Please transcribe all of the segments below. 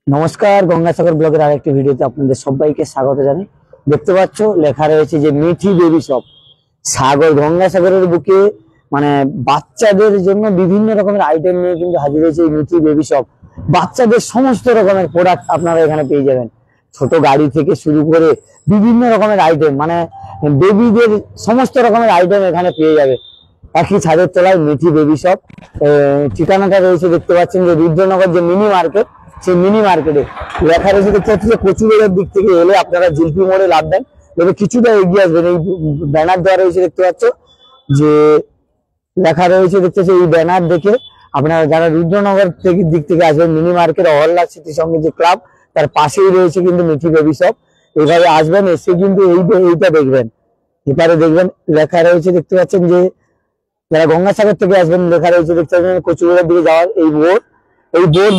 নমস্কার, গঙ্গাসাগর ব্লগের আরেকটি ভিডিওতে আপনাদের সবাইকে স্বাগত জানাই। দেখতে পাচ্ছ লেখা রয়েছে যে মিঠি বেবি শপ। গঙ্গাসাগরের বুকে মানে বাচ্চাদের জন্য বিভিন্ন রকমের আইটেম নিয়ে কিন্তু হাজির হয়েছে এই মিঠি বেবি শপ। বাচ্চাদের সমস্ত রকমের প্রোডাক্ট আপনারা এখানে পেয়ে যাবেন, ছোট গাড়ি থেকে শুরু করে বিভিন্ন রকমের আইটেম, মানে বেবিদের সমস্ত রকমের আইটেম এখানে পেয়ে যাবে একই ছাদের তলায় মিঠি বেবি শপ। ঠিকানাটা রয়েছে দেখতে পাচ্ছেন যে রুদ্রনগর যে মিনি মার্কেট, সেই মিনি মার্কেটে লেখা রয়েছে দেখতে পাচ্ছি যে কচুবেড়ার দিক থেকে এলে আপনারা জিলপি মোড়ে লাভবেন, এবার কিছুটা এগিয়ে আসবেন। এই ব্যানার দেওয়া রয়েছে দেখতে পাচ্ছ যে লেখা রয়েছে দেখতে পাচ্ছি, এই ব্যানার দেখে আপনারা যারা রুদ্রনগর থেকে দিক থেকে আসবেন মিনি মার্কেট অহল্লা স্মৃতি সঙ্গে যে ক্লাব তার পাশেই রয়েছে কিন্তু মিঠি বেবি শপ। এভাবে আসবেন, এসে কিন্তু এইটা দেখবেন, এবারে দেখবেন লেখা রয়েছে দেখতে পাচ্ছেন যে যারা গঙ্গাসাগর থেকে আসবেন লেখা রয়েছে দেখতে পাচ্ছেন কচুবেড়ার দিকে যাওয়ার এই বোর্ড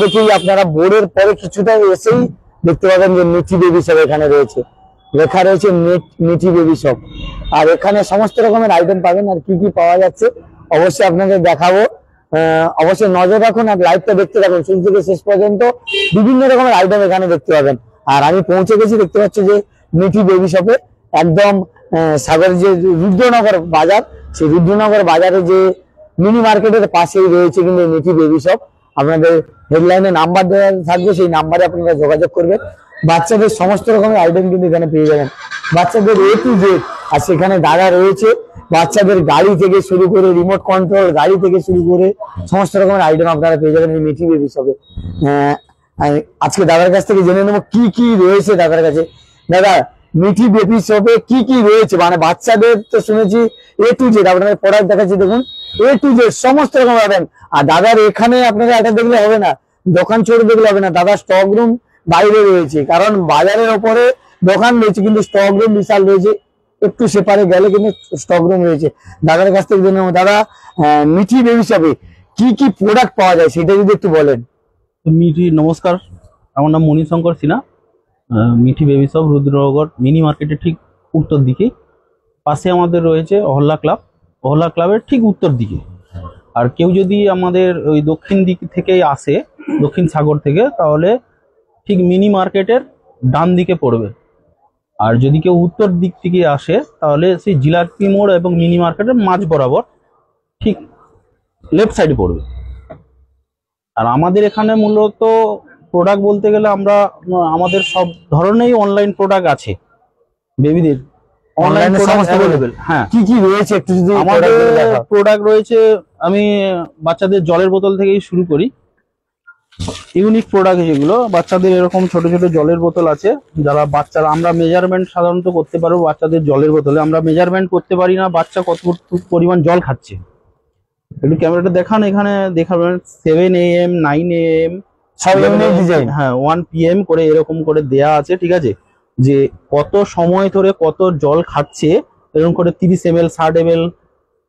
দেখেই আপনারা বোর্ডের পরে কিছুটা এসেই দেখতে পাবেন যে মিঠি বেবি শপ এখানে রয়েছে, লেখা রয়েছে মিঠি বেবি শপ। আর এখানে সমস্ত রকমের আইটেম পাবেন, আর কি কি পাওয়া যাচ্ছে অবশ্যই আপনাদের দেখাবো। অবশ্যই নজর রাখুন আর লাইভটা দেখতে থাকুন শুরু থেকে শেষ পর্যন্ত, বিভিন্ন রকমের আইটেম এখানে দেখতে পাবেন। আর আমি পৌঁছে গেছি দেখতে পাচ্ছি যে মিঠি বেবি শপে একদম সাগরের যে রুদ্রনগর বাজার, সেই রুদ্রনগর বাজারে যে মিনি মার্কেটের পাশেই রয়েছে কিন্তু মিঠি বেবি শপ। আপনাদের হেডলাইনে নাম্বার দেওয়া থাকবে, সেই নাম্বারে আপনারা যোগাযোগ করবেন। বাচ্চাদের সমস্ত রকমের আইটেম কিন্তু এখানে পেয়ে যাবেন, বাচ্চাদের A to Z। আর সেখানে দাদা রয়েছে বাচ্চাদের গাড়ি থেকে শুরু করে রিমোট কন্ট্রোল গাড়ি থেকে শুরু করে সমস্ত রকমের আইটেম আপনারা পেয়ে যাবেন এই মিঠি বেবি শপে। আজকে দাদার কাছ থেকে জেনে নেবো কি কি রয়েছে দাদার কাছে। দাদা, মিঠি বেবি শপে কি কি রয়েছে? মানে বাচ্চাদের তো শুনেছি A to Z, আপনাদের প্রোডাক্ট দেখাচ্ছি দেখুন, A to Z সমস্ত রকম পাবেন। আর দাদার এখানে আপনারা এটা দেখলে হবে না, দোকান ছোট দেখলে হবে না, দাদা স্টক রুম বাইরে রয়েছে, কারণ বাজারের ওপরে দোকান রয়েছে কিন্তু স্টক রুম বিশাল রয়েছে, একটু সেপারে গেলে কিন্তু স্টক রুম রয়েছে। দাদার কাছ থেকে জেনে নেবো, দাদা মিঠি বেবি শপে কি কি প্রোডাক্ট পাওয়া যায় সেটা যদি একটু বলেন। নমস্কার, আমার নাম Manishankar Sinha. Mithi baby shop Rudranagar mini মার্কেটের ঠিক উত্তর দিকে, পাশে আমাদের রয়েছে অহল্লা ক্লাব, অহল্লা ক্লাবের ঠিক উত্তর দিকে। আর কেউ যদি আমাদের ওই দক্ষিণ দিক থেকে আসে, দক্ষিণ সাগর থেকে, তাহলে ঠিক মিনি মার্কেটের ডান দিকে পড়বে। আর যদি কেউ উত্তর দিক থেকে আসে তাহলে সেই জিলাপি মোড় এবং মিনি মার্কেটের মাঝ বরাবর ঠিক লেফট সাইডে পড়বে। আর আমাদের এখানে মূলত প্রোডাক্ট বলতে গেলে আমাদের সব ধরনেরই অনলাইন প্রোডাক্ট আছে বেবিদের, অনলাইন প্রোডাক্ট অ্যাভেলেবেল। হ্যাঁ, কি কি রয়েছে একটু যদি আমাদের প্রোডাক্ট রয়েছে। আমি বাচ্চাদের জলের বোতল থেকেই শুরু করি। ইউনিক প্রোডাক্ট যেগুলো বাচ্চাদের, এরকম ছোট ছোট জলের বোতল আছে, যারা বাচ্চারা আমরা মেজারমেন্ট সাধারণত করতে পারবো। বাচ্চাদের জলের বোতলে আমরা মেজারমেন্ট করতে পারি না বাচ্চা কত পরিমাণ জল খাচ্ছে। একটু ক্যামেরাটা দেখান, এখানে দেখাবেন 7 AM 9 AM সব ডিজাইন, হ্যাঁ 1 PM করে এরকম করে দেয়া আছে, ঠিক আছে, যে কত সময় ধরে কত জল খাচ্ছে, এরকম করে 30 ml 60 ml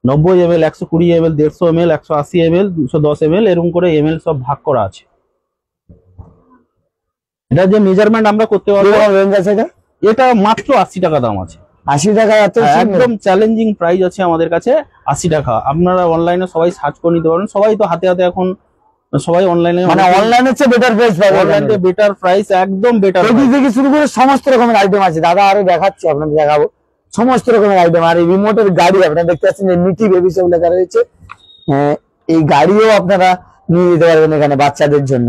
90 ml 120 ml 150 ml 180 ml 210 ml এরকম করে ml সব ভাগ করা আছে। এটা যে মেজারমেন্ট আমরা করতে পারবো, এটা মাত্র 80 টাকা দাম আছে। 80 টাকা? একদম চ্যালেঞ্জিং প্রাইস আছে আমাদের কাছে 80 টাকা। আপনারা অনলাইনে সবাই সার্চ করে নিতে পারেন, সবাই তো হাতে হাতে এখন সবাই অনলাইনে, মানে অনলাইনে চেয়ে বেটার প্রাইস পাবেন, অনলাইনে বেটার প্রাইস, একদম বেটার। এই থেকে শুরু করে সমস্ত রকমের আইটেম আছে, দাদা আরো দেখাচ্ছি, আপনাদের দেখাবো সমস্ত রকমের আইটেম। আর এই রিমোটের গাড়ি আপনারা দেখতে পাচ্ছেন যে মিঠি বেবি শপ লেখা রয়েছে, এই গাড়িও আপনারা নিয়ে যেতে পারবেন এখানে বাচ্চাদের জন্য।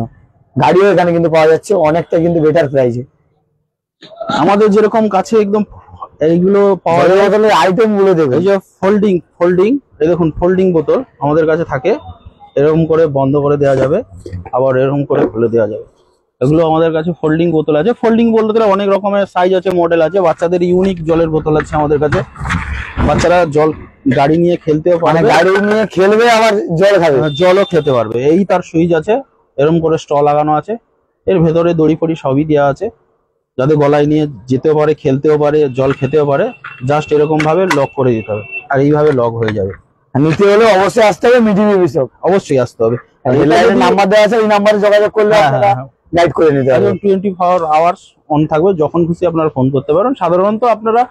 গাড়িও এখানে কিন্তু পাওয়া যাচ্ছে অনেকটা কিন্তু বেটার প্রাইসে। আমাদের যেরকম কাছে একদম এইগুলো পাওয়া যায়, আইটেম গুলো দেখুন, এই যে ফোল্ডিং এই দেখুন ফোল্ডিং বোতল আমাদের কাছে থাকে, এরকম করে বন্ধ করে দেওয়া যাবে, আবার এরকম করে খুলে দেওয়া যাবে। এগুলো আমাদের কাছে ফোল্ডিং বোতল আছে। ফোল্ডিং বোতলে অনেক রকমের সাইজ আছে, মডেল আছে। বাচ্চাদের ইউনিক জলের বোতল আছে আমাদের কাছে, বাচ্চারা গাড়ি নিয়ে খেলতেও পারবে, গাড়ি নিয়ে খেলবে আবার জল খাবে, জলও খেতে পারবে। এই তার সুইচ আছে, এরকম করে স্ট্র লাগানো আছে, এর ভেতরে দড়ি ফড়ি সবই দেওয়া আছে, যাতে গলায় নিয়ে যেতেও পারে, খেলতেও পারে, জল খেতেও পারে। জাস্ট এরকম ভাবে লক করে দিতে হবে, আর এইভাবে লক হয়ে যাবে। নিতে হলে অবশ্যই আসতে হবে মিঠি বেবি শপ, অবশ্যই আসতে হবে। নাম্বার দেওয়া আছে, এই নাম্বারে যোগাযোগ করলে আপনারা গাইড করে নিতে হবে। 24 আওয়ার্স অন থাকবে, যখন খুশি আপনারা ফোন করতে পারেন। সাধারণত আপনারা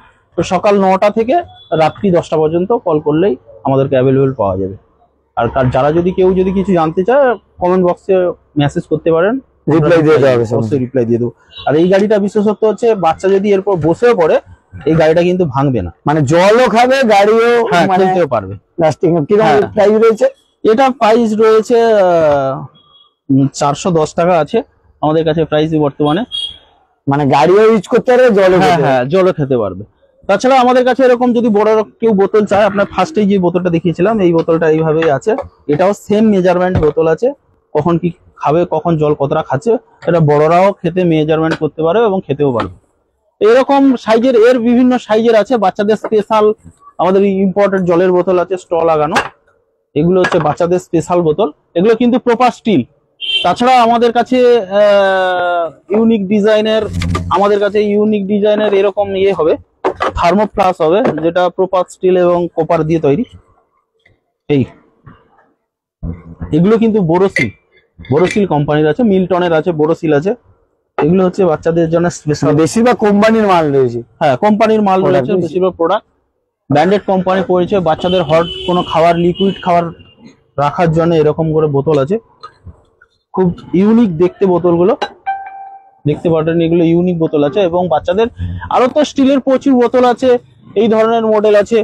সকাল 9টা থেকে রাত্রি 10টা পর্যন্ত কল করলেই আমাদেরকে অ্যাভেলেবেল পাওয়া যাবে। আর যারা কেউ যদি কিছু জানতে চায়, কমেন্ট বক্সে মেসেজ করতে পারেন, রিপ্লাই দিয়ে দেওয়া হবে, অবশ্যই রিপ্লাই দিয়ে দেবো। আর এই গাড়িটা বিশেষত্ব হচ্ছে বাচ্চা যদি এরপর বসেও পড়ে এই গাড়িটা কিন্তু ভাঙবে না, মানে জলও খাবে গাড়িও মানে খেলতেও পারবে। লাস্টিং কিরকম প্রাইস রয়েছে? এটা প্রাইস রয়েছে 410 টাকা আছে আমাদের কাছে প্রাইস বর্তমানে। মানে গাড়িও ইউজ করতে পারবে, জলও জলও খেতে পারবে। তাছাড়া আমাদের কাছে এরকম যদি বড় কেউ বোতল চায়, আপনার ফার্স্টেই যে বোতলটা দেখিয়েছিলাম এই বোতলটা এইভাবেই আছে, এটাও সেম মেজারমেন্ট বোতল আছে, কখন কি খাবে কখন জল কতটা খাচ্ছে এটা বড়রাও খেতে মেজারমেন্ট করতে পারবে এবং খেতেও পারবে। এরকম সাইজের এর বিভিন্ন সাইজের আছে। বাচ্চাদের স্পেশাল আমাদের ইম্পোর্টেড জলের বোতল আছে স্ট্র লাগানো, এগুলো হচ্ছে বাচ্চাদের স্পেশাল বোতল, এগুলো কিন্তু প্রপার স্টিল। তাছাড়া আমাদের কাছে ইউনিক ডিজাইনের এরকম হবে থার্মোপ্লাস হবে, যেটা প্রপার স্টিল এবং কপার দিয়ে তৈরি। এগুলো কিন্তু বোরোসিল কোম্পানির আছে, মিল্টনের আছে, বোরোসিল আছে। এগুলো হচ্ছে বাচ্চাদের জন্য স্পেশাল, বেশিরভাগ কোম্পানির মাল রয়েছে। হ্যাঁ, কোম্পানির মাল রয়েছে বেশিরভাগ প্রোডাক্ট ব্র্যান্ডেড কোম্পানি পড়েছে। বাচ্চাদের হট কোনো খাবার, লিকুইড খাবার রাখার জন্য এরকম করে বোতল আছে, খুব ইউনিক দেখতে বোতলগুলো, দেখতে পারেন এগুলো ইউনিক বোতল আছে। এবং বাচ্চাদের আরো তো স্টিলের প্রচুর বোতল আছে, এই ধরনের মডেল আছে,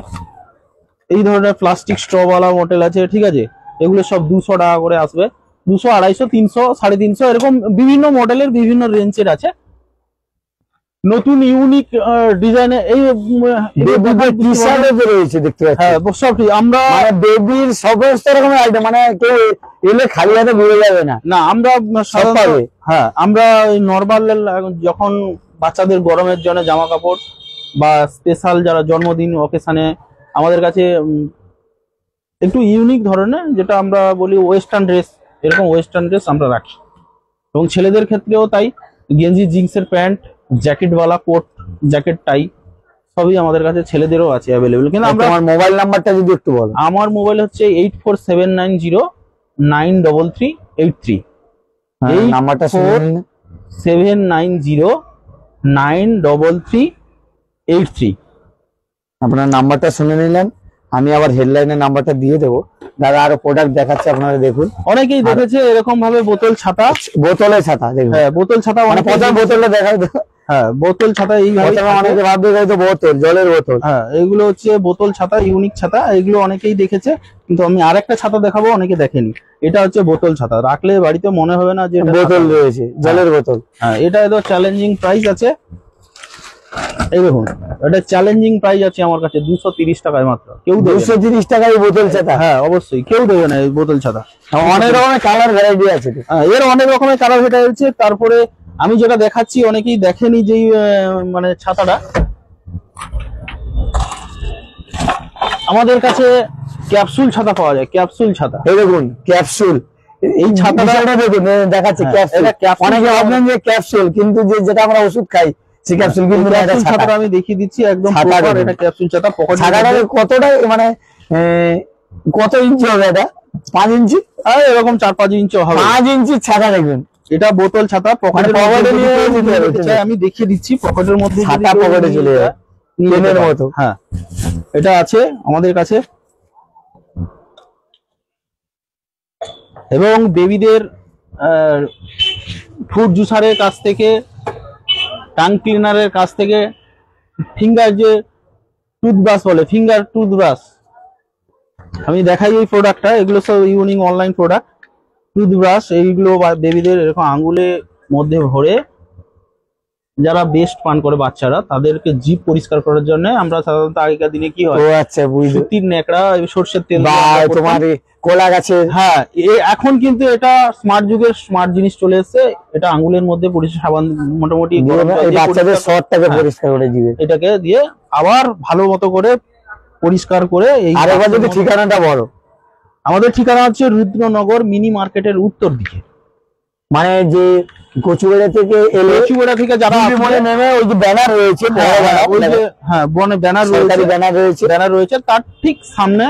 এই ধরনের প্লাস্টিক স্ট্রওয়ালা মডেল আছে, ঠিক আছে। এগুলো সব 200 টাকা করে আসবে, 200, 250, 300, 350 এরকম বিভিন্ন মডেলের বিভিন্ন রেঞ্জের আছে। নতুন ইউনিক ডিজাইনের এই রয়েছে দেখতে পাচ্ছি। হ্যাঁ, সব আমরা বেবির সমস্ত রকমের আইটেম, মানে কেউ এলে খালি হাতে ঘুরে যাবে না। আমরা হ্যাঁ, আমরা নরমাল যখন বাচ্চাদের গরমের জন্য জামা কাপড় বা স্পেশাল যারা জন্মদিন অকেশনে আমাদের কাছে একটু ইউনিক ধরনের, যেটা আমরা বলি ওয়েস্টার্ন ড্রেস, এরকম ওয়েস্টার্ন ড্রেস আমরা রাখি। এবং ছেলেদের ক্ষেত্রেও তাই, গেঞ্জি, জিন্সের প্যান্ট, জ্যাকেটওয়ালা কোট, জ্যাকেট টাই সবই আমাদের কাছে ছেলেদেরও আছে অ্যাভেলেবেল। কিন্তু আমার মোবাইল নাম্বারটা যদি একটু বলো। আমার মোবাইল হচ্ছে 8479093383। এই নাম্বারটা 79093383। আপনার নাম্বারটা শুনে নিলাম, আমি আবার হেডলাইনের নাম্বারটা দিয়ে দেবো। দাদা আরো প্রোডাক্ট দেখাচ্ছে, আপনারা দেখুন। অনেকেই দেখেছে এরকম ভাবে বোতল ছাতা, বোতলের ছাতা দেখুন। হ্যাঁ, বোতল ছাতা, মানে প্রথম বোতলটা দেখাও। হ্যাঁ, বোতল ছাতা এইভাবে অনেকে ভাববে হয়তো বোতল, জলের বোতল। হ্যাঁ, এগুলো হচ্ছে বোতল ছাতা, ইউনিক ছাতা, এগুলো অনেকেই দেখেছে। কিন্তু আমি আরেকটা ছাতা দেখাবো, অনেকে দেখেনি। এটা হচ্ছে বোতল ছাতা, রাখলে বাড়িতে মনে হবে না যে বোতল রয়েছে, জলের বোতল। হ্যাঁ, এটা এত চ্যালেঞ্জিং প্রাইস আছে। এই দেখুন, এটা চ্যালেঞ্জিং প্রাইস আছে আমার কাছে 230 টাকায় মাত্র। কেউ 230 টাকায় বোতল ছাতা? হ্যাঁ, অবশ্যই, কেউ দেবে না এই বোতল ছাতা। অনেক রকমের কালার ভ্যারাইটি আছে। হ্যাঁ, এর অনেক রকমের কালার ভ্যারাইটি আছে। তারপরে আমি যেটা দেখাচ্ছি অনেকেই দেখেনি, যেই মানে ছাতাটা আমাদের কাছে ক্যাপসুল ছাতা পাওয়া যায়, ক্যাপসুল ছাতা। এই দেখুন ক্যাপসুল, এই ছাতাটা দেখুন দেখাচ্ছি ক্যাপসুল। অনেকে ভাবলেন যে ক্যাপসুল, কিন্তু যেটা আমরা ওষুধ খাই সেই ক্যাপসুল কিন্তু না, এটা ছাতা। আমি দেখিয়ে দিচ্ছি একদম প্রপার, এটা ক্যাপসুল ছাতা। ছাতাটা কতটা মানে কত ইঞ্চি হবে এটা? 5 ইঞ্চি, এরকম 4-5 ইঞ্চি হবে। 5 ইঞ্চির ছাতা দেখবেন। এটা বোতল ছাতা, পকেটে আমি দেখিয়ে দিচ্ছি। পকেটের মধ্যে ছাতা পকেটে চলে যায় পেনের মতো। হ্যাঁ, এটা আছে আমাদের কাছে। এবং বেবিদের ফ্রুট জুসারের কাছ থেকে, টাং ক্লিনারের কাছ থেকে, ফিঙ্গার যে টুথব্রাশ বলে, ফিঙ্গার টুথব্রাশ আমি দেখাই এই প্রোডাক্টটা। এগুলো সব ইউনিক অনলাইন প্রোডাক্ট। টুথব্রাশ এইগুলো বেবিদের এরকম আঙ্গুলের মধ্যে ভরে যারা বেস্ট পান করে বাচ্চারা, তাদেরকে জিভ পরিষ্কার করার জন্য আমরা সাধারণত আগেকার দিনে কি হয়, আচ্ছা সুতির নেকড়া, সরষের তেল, তোমার কোলা গাছে। হ্যাঁ, এখন কিন্তু এটা স্মার্ট যুগের স্মার্ট জিনিস চলে এসেছে। এটা আঙ্গুলের মধ্যে পরিষ্কার সাবান মোটামুটি বাচ্চাদের শরটাকে পরিষ্কার করে দিবে, এটাকে দিয়ে আবার ভালো মতো করে পরিষ্কার করে। এই আরেকবার যদি ঠিকানাটা বলো। আমাদের ঠিকানা হচ্ছে রুদ্রনগর মিনি মার্কেটের উত্তর দিকে, মানে যে কচুবেড়া থেকে এলে, কচুবেড়া থেকে যারা নেমে ওই যে ব্যানার রয়েছে, ওই যে হ্যাঁ বনে ব্যানার রয়েছে, তার ঠিক সামনে,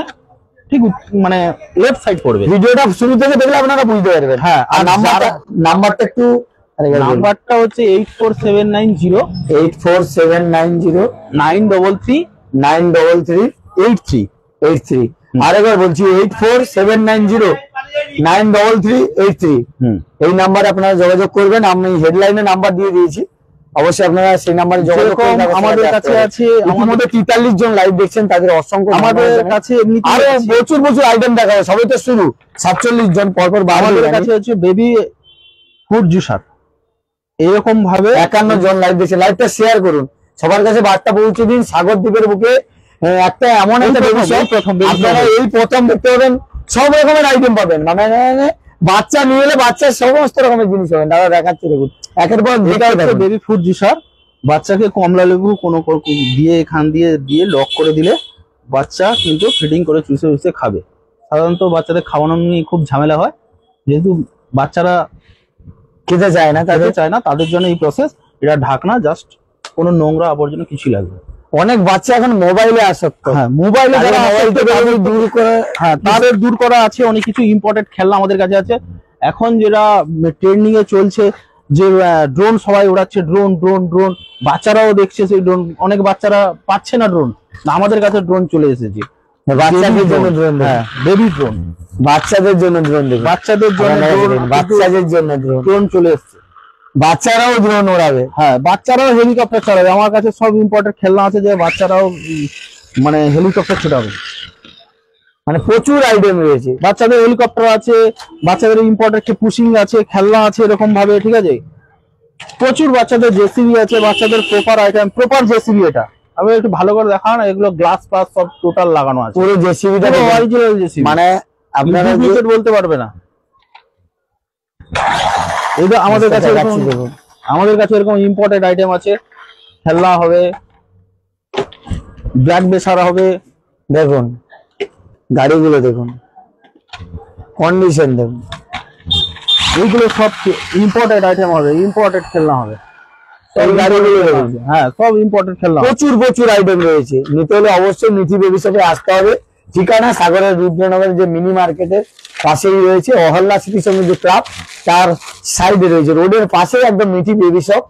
ঠিক মানে লেফট সাইড পড়বে। ভিডিওটা শুরু থেকে দেখলে আপনারা বুঝতে পারবেন। হ্যাঁ, আর নাম্বারটা একটু, নাম্বারটা হচ্ছে 84790933 933 আরেকবার বলছি 84790933 9383। এই নাম্বারে আপনারা যোগাযোগ করবেন, আমি হেডলাইনে নাম্বার দিয়ে দিয়েছি, অবশ্যই আপনারা সেই নাম্বারে যোগাযোগ করুন। আমাদের কাছে আছে ইতিমধ্যে 43 জন লাইভ দেখছেন, তাদের অসংখ্য আমাদের কাছে এমনিতে আরো প্রচুর প্রচুর আইটেম দেখাবো, সবই তো শুরু। 47 জন পরপর আমাদের কাছে হচ্ছে বেবি ফুড জুসার, এরকম ভাবে 51 জন লাইভ দেখছেন। লাইভটা শেয়ার করুন, সবার কাছে বার্তা পৌঁছে দিন। সাগর দ্বীপের বুকে একটা এমন একটা আপনারা এই প্রথম দেখতে পাবেন, সব রকমের আইটেম পাবেন, মানে বাচ্চা নিয়ে এলে বাচ্চার সমস্ত রকমের জিনিস পাবেন। দাদা দেখাচ্ছে দেখুন, একের পর বেবি ফুড জুসার। বাচ্চাকে কমলা লেবু কোনো দিয়ে এখান দিয়ে লক করে দিলে বাচ্চা কিন্তু ফিডিং করে চুষে চুষে খাবে। সাধারণত বাচ্চাদের খাওয়ানো নিয়ে খুব ঝামেলা হয়, যেহেতু বাচ্চারা খেতে চায় না, তাদের জন্য এই প্রসেস। এটা ঢাকনা, জাস্ট কোনো নোংরা আবর্জনা কিছু লাগবে। অনেক বাচ্চা এখন মোবাইলে আসক্ত, হ্যাঁ মোবাইলে তাদের দূর করা আছে। অনেক কিছু ইম্পর্টেন্ট খেলনা আমাদের কাছে আছে। এখন যেটা ট্রেন্ডিং এ চলছে, যে ড্রোন সবাই উড়াচ্ছে, ড্রোন ড্রোন ড্রোন, বাচ্চারাও দেখছে সেই ড্রোন। অনেক বাচ্চারা পাচ্ছে না ড্রোন, আমাদের কাছে ড্রোন চলে এসেছে। বাচ্চাদের জন্য ড্রোন, হ্যাঁ বেবি ড্রোন, বাচ্চাদের জন্য ড্রোন, বাচ্চাদের জন্য ড্রোন চলে এসেছে। বাচ্চারাও ড্রোন ওড়াবে, হ্যাঁ বাচ্চারাও হেলিকপ্টার চালাবে। আমার কাছে সব ইম্পর্টেন্ট খেলনা আছে যে বাচ্চারাও মানে হেলিকপ্টার ছোটাবে। মানে প্রচুর আইটেম রয়েছে, বাচ্চাদের হেলিকপ্টার আছে, বাচ্চাদের ইম্পর্টেন্ট পুশিং আছে, খেলনা আছে এরকম ভাবে, ঠিক আছে। প্রচুর বাচ্চাদের জেসিবি আছে, বাচ্চাদের প্রপার আইটেম, প্রপার জেসিবি। এটা আমি একটু ভালো করে দেখাও না, এগুলো গ্লাস প্লাস সব টোটাল লাগানো আছে, পুরো জেসিবিটা অরিজিনাল জেসিবি, মানে আপনারা বলতে পারবে না। এটা আমাদের কাছে এরকম ইম্পর্টেন্ট আইটেম আছে। খেলনা হবে, ব্ল্যাক বেসার হবে, দেখুন গাড়িগুলো দেখুন, কন্ডিশন দেখুন, এইগুলো সব ইম্পর্টেন্ট আইটেম হবে, ইম্পর্টেন্ট খেলনা হবে। হ্যাঁ সব ইম্পর্টেন্ট খেলনা, প্রচুর প্রচুর আইটেম রয়েছে। নিতে হলে অবশ্যই মিঠি বেবি শপে আসতে হবে। ঠিকানা সাগরের রুদ্রনগরের যে মিনি মার্কেটের পাশেই রয়েছে অহল্লা স্মৃতি সমৃদ্ধি ক্লাব, তার সাইডে রয়েছে, রোডের পাশে একদম মিঠি বেবি শপ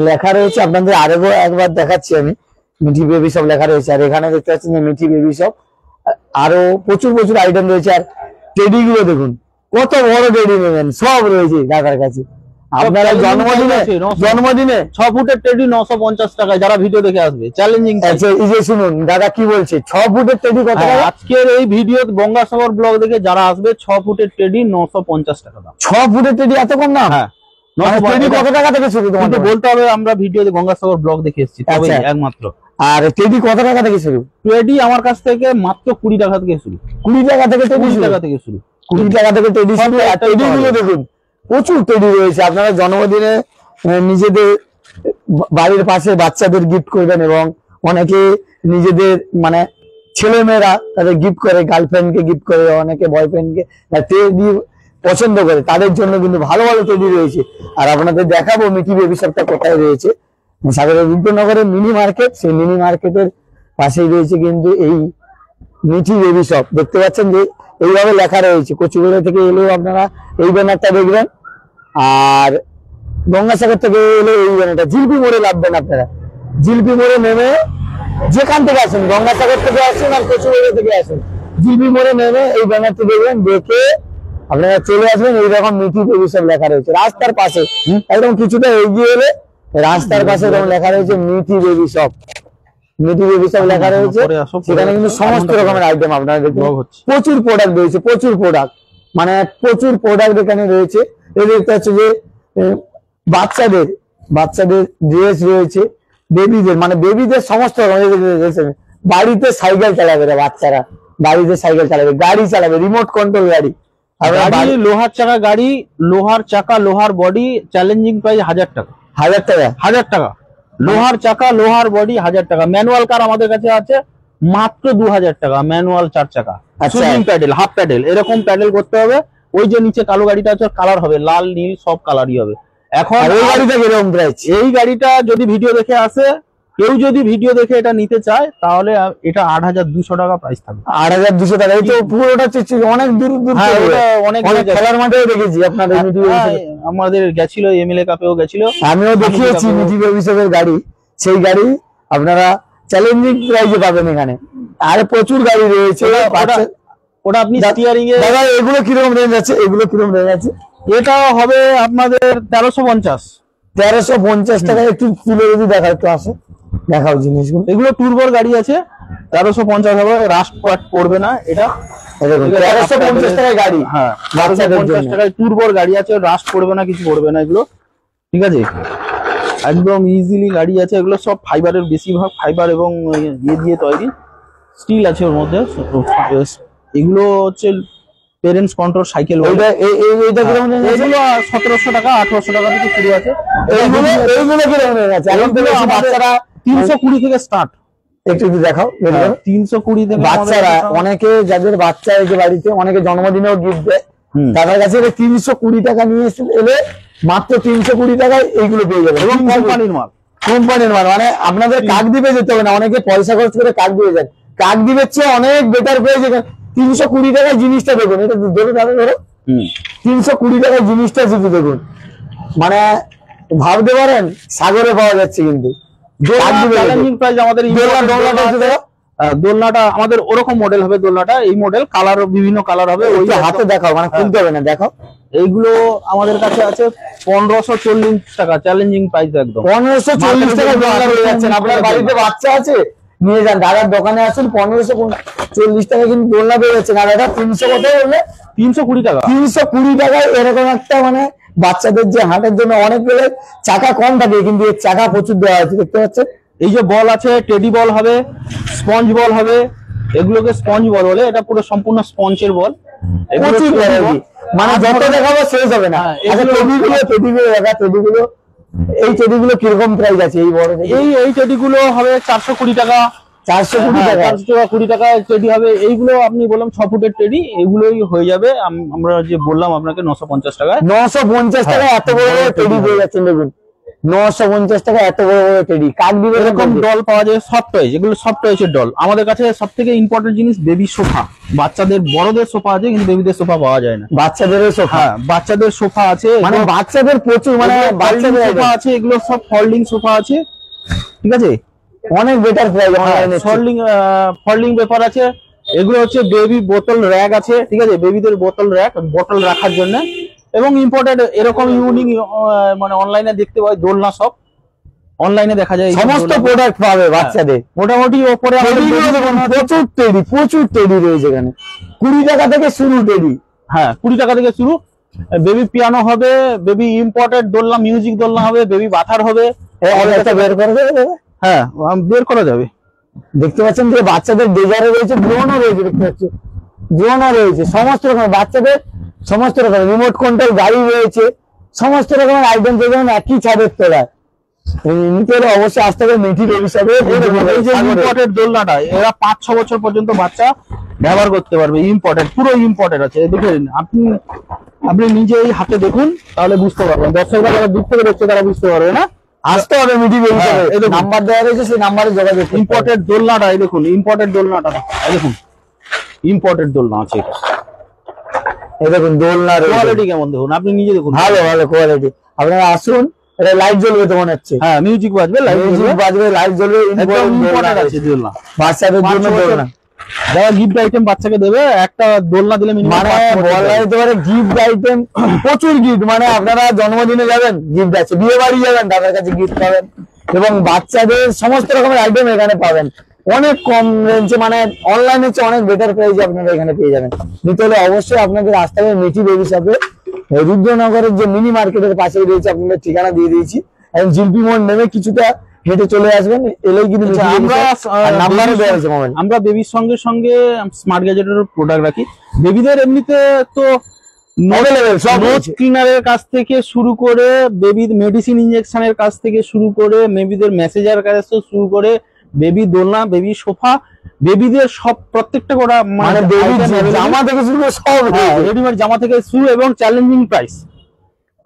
লেখা রয়েছে। আপনাদের আরেকও একবার দেখাচ্ছি আমি, মিঠি বেবি শপ লেখা রয়েছে। আর এখানে দেখতে পাচ্ছেন যে মিঠি বেবি শপ, আরো প্রচুর প্রচুর আইটেম রয়েছে। আর টেডি গুলো দেখুন, কত বড় টেডি নেবেন সব রয়েছে দাদার কাছে। আপনারা জন্মদিনে 6 ফুটের টেডি 950 টাকায়, যারা ভিডিও দেখে আসবে চ্যালেঞ্জিং। এই যে শুনুন দাদা কি বলছে, 6 ফুটের টেডি কত টাকা? আজকের এই ভিডিও গঙ্গাসাগর ব্লগ দেখে যারা আসবে 6 ফুটের টেডি 950 টাকা দাম। 6 ফুটের টেডি এত কম দাম? হ্যাঁ। টেডি কত টাকা থেকে শুরু? তোমাকে বলতে হবে আমরা ভিডিওতে গঙ্গাসাগর ব্লগ দেখে এসেছি তবে একমাত্র। আর টেডি কত টাকা থেকে শুরু? টেডি আমার কাছ থেকে মাত্র 20 টাকা থেকে শুরু। 20 টাকা থেকে টেডি, 20 টাকা থেকে শুরু, 20 টাকা থেকে টেডি শুরু। আর টেডি গুলো দেখুন, প্রচুর টেডি রয়েছে। আপনারা জন্মদিনে নিজেদের বাড়ির পাশে বাচ্চাদের গিফট করবেন, এবং অনেকে নিজেদের মানে ছেলে মেয়েরা তাদের গিফট করে, গার্লফ্রেন্ডকে গিফট করে, অনেকে বয়ফ্রেন্ডকে টেডি পছন্দ করে, তাদের জন্য কিন্তু ভালো ভালো টেডি রয়েছে। আর আপনাদের দেখাবো মিঠি বেবি শপটা কোথায় রয়েছে। সাগরের রুদ্রনগরের মিনি মার্কেট, সেই মিনি মার্কেটের পাশেই রয়েছে কিন্তু এই মিঠি বেবি শপ। দেখতে পাচ্ছেন যে এইভাবে লেখা রয়েছে, কচুগুড়া থেকে এলেও আপনারা এই ব্যানারটা দেখবেন, আর গঙ্গাসাগর থেকে এলে এই ব্যানারটা। জিলপি মোড়ে নামবেন আপনারা, জিলপি মোড়ে নেমে যেখান থেকে আসুন, গঙ্গাসাগর থেকে আসুন আর কচুগুড়া থেকে আসুন, জিলপি মোড়ে নেমে এই ব্যানারটি দেখবেন, দেখে আপনারা চলে আসবেন। এইরকম মিঠি বেবি শপ লেখা রয়েছে রাস্তার পাশে, একদম কিছুটা এগিয়ে এলে রাস্তার পাশে এরকম লেখা রয়েছে Mithi baby shop. Mithi baby shop লেখা রয়েছে, সেখানে কিন্তু সমস্ত রকমের আইটেম আপনারা দেখতে পাবেন। প্রচুর প্রোডাক্ট রয়েছে, প্রচুর প্রোডাক্ট, মানে প্রচুর প্রোডাক্ট এখানে রয়েছে। এই দেখতে হচ্ছে যে বাচ্চাদের ড্রেস রয়েছে, বেবিদের মানে বেবিদের সমস্ত রকমের। বাড়িতে সাইকেল চালাবে বাচ্চারা, বাড়িতে সাইকেল চালাবে, গাড়ি চালাবে, রিমোট কন্ট্রোল গাড়ি, লোহার চাকা গাড়ি, লোহার চাকা, লোহার বডি, চ্যালেঞ্জিং প্রাইস 1000 টাকা। 1000 টাকা? 1000 টাকা। লোহার চাকা, লোহার বডি 1000 টাকা। ম্যানুয়াল কার আমাদের কাছে আছে মাত্র 2000 টাকা। ম্যানুয়াল 4 চাকা, সুইং প্যাডেল, হাফ প্যাডেল, এরকম প্যাডেল করতে হবে। ওই যে নিচে কালো গাড়িটা আছে কালার হবে, লাল নীল সব কালারই হবে। এখন এই গাড়িটা কিরকম প্রাইস? এই গাড়িটা যদি ভিডিও দেখে আসে, কেউ যদি ভিডিও দেখে এটা নিতে চায়, তাহলে এটা 8200 টাকা প্রাইস থাকবে। 8200 টাকা? এই তো পুরোটা অনেক দূর দূর, অনেক খেলার মাঠেও দেখেছি আপনার আমাদের গেছিল, এমএলএ কাপেও গেছিল, আমিও দেখিয়েছি মিঠি বেবি শপের গাড়ি। সেই গাড়ি আপনারা চ্যালেঞ্জিং প্রাইসে পাবেন এখানে। আর প্রচুর গাড়ি রয়েছে। ওটা আপনি স্টিয়ারিং এ দাদা এগুলো কিরকম রেঞ্জ আছে? এগুলো কিরকম রেঞ্জ আছে? এটা হবে আপনাদের 1350। 1350 টাকা। একটু তুলে যদি দেখা, একটু আসো দেখাও জিনিসগুলো। এগুলো টুরবোর গাড়ি আছে, 1350 হবে, রাস্ট পার্ট পড়বে না এটা। 1350 টাকায় গাড়ি, হ্যাঁ, বাচ্চাদের 1350 জন্য। টাকায় টুরবোর গাড়ি আছে, রাস্ট পড়বে না, কিছু পড়বে না এগুলো, ঠিক আছে। একদম ইজিলি গাড়ি আছে। এগুলো সব ফাইবারের, বেশিরভাগ ফাইবার এবং ইয়ে দিয়ে তৈরি, স্টিল আছে ওর মধ্যে। এগুলো হচ্ছে পেরেন্টস কন্ট্রোল সাইকেল। এইটা কিরকম রেঞ্জ আছে? এগুলো 1700 টাকা 1800 টাকা থেকে শুরু আছে। এইগুলো কিরকম রেঞ্জ আছে? এখন তো বেশি বাচ্চারা 320 থেকে স্টার্ট। একটু দেখাও। 320 থেকে বাচ্চারা, অনেকে যাদের বাচ্চা এই যে বাড়িতে, অনেকে জন্মদিনেও গিফট দেয়, তাদের কাছে 320 টাকা নিয়ে এলে মাত্র 320 টাকায় এইগুলো পেয়ে যাবে। এবং কোম্পানির মাল, কোম্পানির মাল, মানে আপনাদের কাকদ্বীপে যেতে হবে না। অনেকে পয়সা খরচ করে কাকদ্বীপে যায়, কাকদ্বীপের চেয়ে অনেক বেটার পেয়েছে। 320 টাকায় জিনিসটা দেখুন, এটা ধরো দাদা, ধরো 320 টাকায় জিনিসটা শুধু দেখুন, মানে ভাবতে পারেন সাগরে পাওয়া যাচ্ছে। কিন্তু চ্যালেঞ্জিং প্রাইস আমাদের দোলনাটা আমাদের ওরকম মডেল হবে। দোলনাটা এই মডেল, কালার বিভিন্ন কালার হবে। ওই হাতে দেখাও, মানে খুলতে হবে না, দেখাও। এইগুলো আমাদের কাছে আছে 1540 টাকা, চ্যালেঞ্জিং প্রাইস একদম। 1540 টাকা দোলনা পেয়ে যাচ্ছেন। আপনার বাড়িতে বাচ্চা আছে, নিয়ে যান, দাদার দোকানে আসুন, 1540 টাকা কিন্তু দোলনা পেয়ে যাচ্ছেন। আর এটা 300 কত বললে? 320 টাকা। 320 টাকায় এরকম একটা, মানে বাচ্চাদের যে হাঁটার জন্য অনেক বেলে চাকা কম থাকে, কিন্তু এর চাকা প্রচুর দেওয়া আছে, দেখতে পাচ্ছেন। এই যে বল আছে, টেডি বল হবে, স্পঞ্জ বল হবে। এগুলোকে স্পঞ্জ বল বলে। এটা পুরো সম্পূর্ণ স্পঞ্জের বল। প্রচুর ভ্যারাইটি, মানে যত দেখাবো শেষ হবে না। টেডিগুলো এই টেডিগুলো কিরকম প্রাইস আছে? এই বড় এই টেডিগুলো হবে 420 টাকা। 420 টাকা, 420 টাকা টেডি হবে। এইগুলো আপনি বললাম 6 ফুটের টেডি, এগুলোই হয়ে যাবে। আমরা যে বললাম আপনাকে 950 টাকায়। 950 টাকা এত বড় বড় টেডি পেয়ে যাচ্ছেন। দেখুন 950 টাকা এত বড় বড় টেডি। কাকদ্বীপে এরকম ডল পাওয়া যায়, সফট টয়েজ। এগুলো সফট টয়েজের ডল। আমাদের কাছে সব থেকে ইম্পর্টেন্ট জিনিস বেবি সোফা। বাচ্চাদের, বড়দের সোফা আছে, কিন্তু বেবিদের সোফা পাওয়া যায় না। বাচ্চাদেরও সোফা, হ্যাঁ, বাচ্চাদের সোফা আছে, মানে বাচ্চাদের প্রচুর, মানে বাচ্চাদের সোফা আছে। এগুলো সব ফোল্ডিং সোফা আছে, ঠিক আছে। অনেক বেটার প্রাইস অনলাইনে। ফোল্ডিং পেপার আছে। এগুলো হচ্ছে বেবি বোতল র‍্যাক আছে, ঠিক আছে। বেবিদের বোতল র‍্যাক, বোতল রাখার জন্য। এবং ইম্পোর্টেড এরকম ইউনিক, মানে অনলাইনে দেখতে পাই দোলনা, সব অনলাইনে দেখা যায়। সমস্ত প্রোডাক্ট পাবে বাচ্চাদের মোটামুটি ওপরে প্রচুর টেডি রয়েছে এখানে। 20 টাকা থেকে শুরু টেডি। হ্যাঁ, 20 টাকা থেকে শুরু। বেবি পিয়ানো হবে, বেবি ইম্পোর্টেড দোলনা, মিউজিক দোলনা হবে, বেবি বাথার হবে। বের করে দেবে। হ্যাঁ, বের করা যাবে। দেখতে পাচ্ছেন যে বাচ্চাদের ডেজারে রয়েছে, ড্রোনও রয়েছে, দেখতে পাচ্ছেন ড্রোনও রয়েছে। সমস্ত রকম বাচ্চাদের সমস্ত রকম রিমোট কন্ট্রোল গাড়ি রয়েছে, সমস্ত রকমের আইটেম পেয়ে একই ছাদের তলায়। নিতে হলে অবশ্যই আসতে হবে মিঠি বেবি শপে। ইম্পোর্টেড দোলনাটা এরা 5-6 বছর পর্যন্ত বাচ্চা ব্যবহার করতে পারবে। ইম্পোর্টেড, পুরো ইম্পোর্টেড আছে। দেখেন আপনি নিজেই হাতে দেখুন, তাহলে বুঝতে পারবেন। দর্শকরা যারা দূর থেকে দেখছে তারা বুঝতে পারবে না। আসতে হবে মিঠি বেবি শপে। এই নাম্বার দেওয়া রয়েছে, সেই নাম্বারে যোগাযোগ। ইম্পোর্টেড দোলনাটা এই দেখুন, ইম্পোর্টেড দোলনাটা এই দেখুন, ইম্পোর্টেড দোলনা আছে এটা। এই দেখুন দোলনা কোয়ালিটি কেমন দেখুন, আপনি নিজে দেখুন। ভালো ভালো কোয়ালিটি। আপনারা আসুন, এটা লাইট জ্বলবে তো মনে হচ্ছে। হ্যাঁ, মিউজিক বাজবে, লাইট জ্বলবে। ইম্পোর্টেড আছে দোলনা, বাচ্চাদের জন্য দোলনা। যারা গিফট আইটেম বাচ্চাকে দেবে, একটা দোলনা দিলে মানে বলা যেতে পারে গিফট আইটেম প্রচুর গিফট। মানে আপনারা জন্মদিনে যাবেন, গিফট আছে, বিয়ে বাড়ি যাবেন, দাদার কাছে গিফট পাবেন। এবং বাচ্চাদের সমস্ত রকমের আইটেম এখানে পাবেন অনেক কম রেঞ্জে, মানে অনলাইনে চেয়ে অনেক বেটার প্রাইসে আপনারা এখানে পেয়ে যাবেন। নিতে হলে অবশ্যই আপনাদের আসতে হবে মিঠি বেবি শপে। রুদ্রনগরের যে মিনি মার্কেটের পাশে রয়েছে, আপনাদের ঠিকানা দিয়ে দিয়েছি। এবং জিলপি মোড় নেমে কিছুটা হেঁটে চলে আসবেন, এলেই কিন্তু আমরা বেবির সঙ্গে সঙ্গে স্মার্ট গ্যাজেটের প্রোডাক্ট রাখি। বেবিদের এমনিতে তো নোজ ক্লিনারের কাছ থেকে শুরু করে, বেবির মেডিসিন ইনজেকশনের কাছ থেকে শুরু করে, বেবিদের মেসেজার কাছ থেকে শুরু করে, বেবি দোলনা, বেবি সোফা, বেবিদের সব প্রত্যেকটা করা, মানে জামা থেকে শুরু করে সব রেডিমেড জামা থেকে শুরু। এবং চ্যালেঞ্জিং প্রাইস,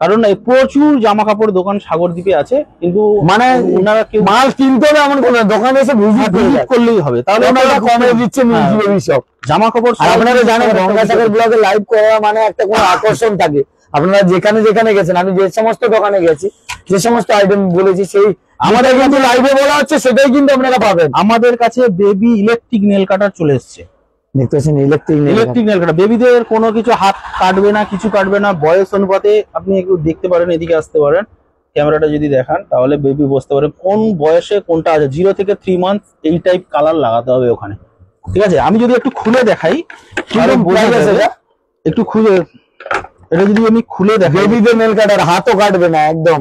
কারণ প্রচুর জামা কাপড় দোকান সাগরদ্বীপে আছে, কিন্তু মানে ওনারা কেউ মাল কিনতে হবে এমন কোনো দোকানে এসে ভিজিট করলেই হবে, তাহলে ওনারা কমে দিচ্ছে মিঠি বেবি শপ। জামা কাপড় আপনারা জানেন গঙ্গাসাগর ব্লগে লাইভ করা মানে একটা কোনো আকর্ষণ থাকে। আপনারা যেখানে যেখানে গেছেন, আমি যে সমস্ত দোকানে গেছি, যে সমস্ত আইটেম বলেছি, সেই আমাদের কিন্তু লাইভে বলা হচ্ছে সেটাই কিন্তু আপনারা পাবেন। আমাদের কাছে বেবি ইলেকট্রিক নেল কাটার চলে এসছে। দেখতে পাচ্ছেন ইলেকট্রিক ইলেকট্রিক নেল কাটার। বেবিদের কোনো কিছু হাত কাটবে না, কিছু কাটবে না। বয়স অনুপাতে আপনি একটু দেখতে পারেন, এদিকে আসতে পারেন, ক্যামেরাটা যদি দেখান তাহলে বেবি বুঝতে পারে কোন বয়সে কোনটা আছে। 0 থেকে 3 মান্থ এই টাইপ কালার লাগাতে হবে ওখানে, ঠিক আছে। আমি যদি একটু খুলে দেখাই, একটু খুলে, এটা যদি আমি খুলে দেখাই, বেবিদের নেল কাটার, হাতও কাটবে না একদম।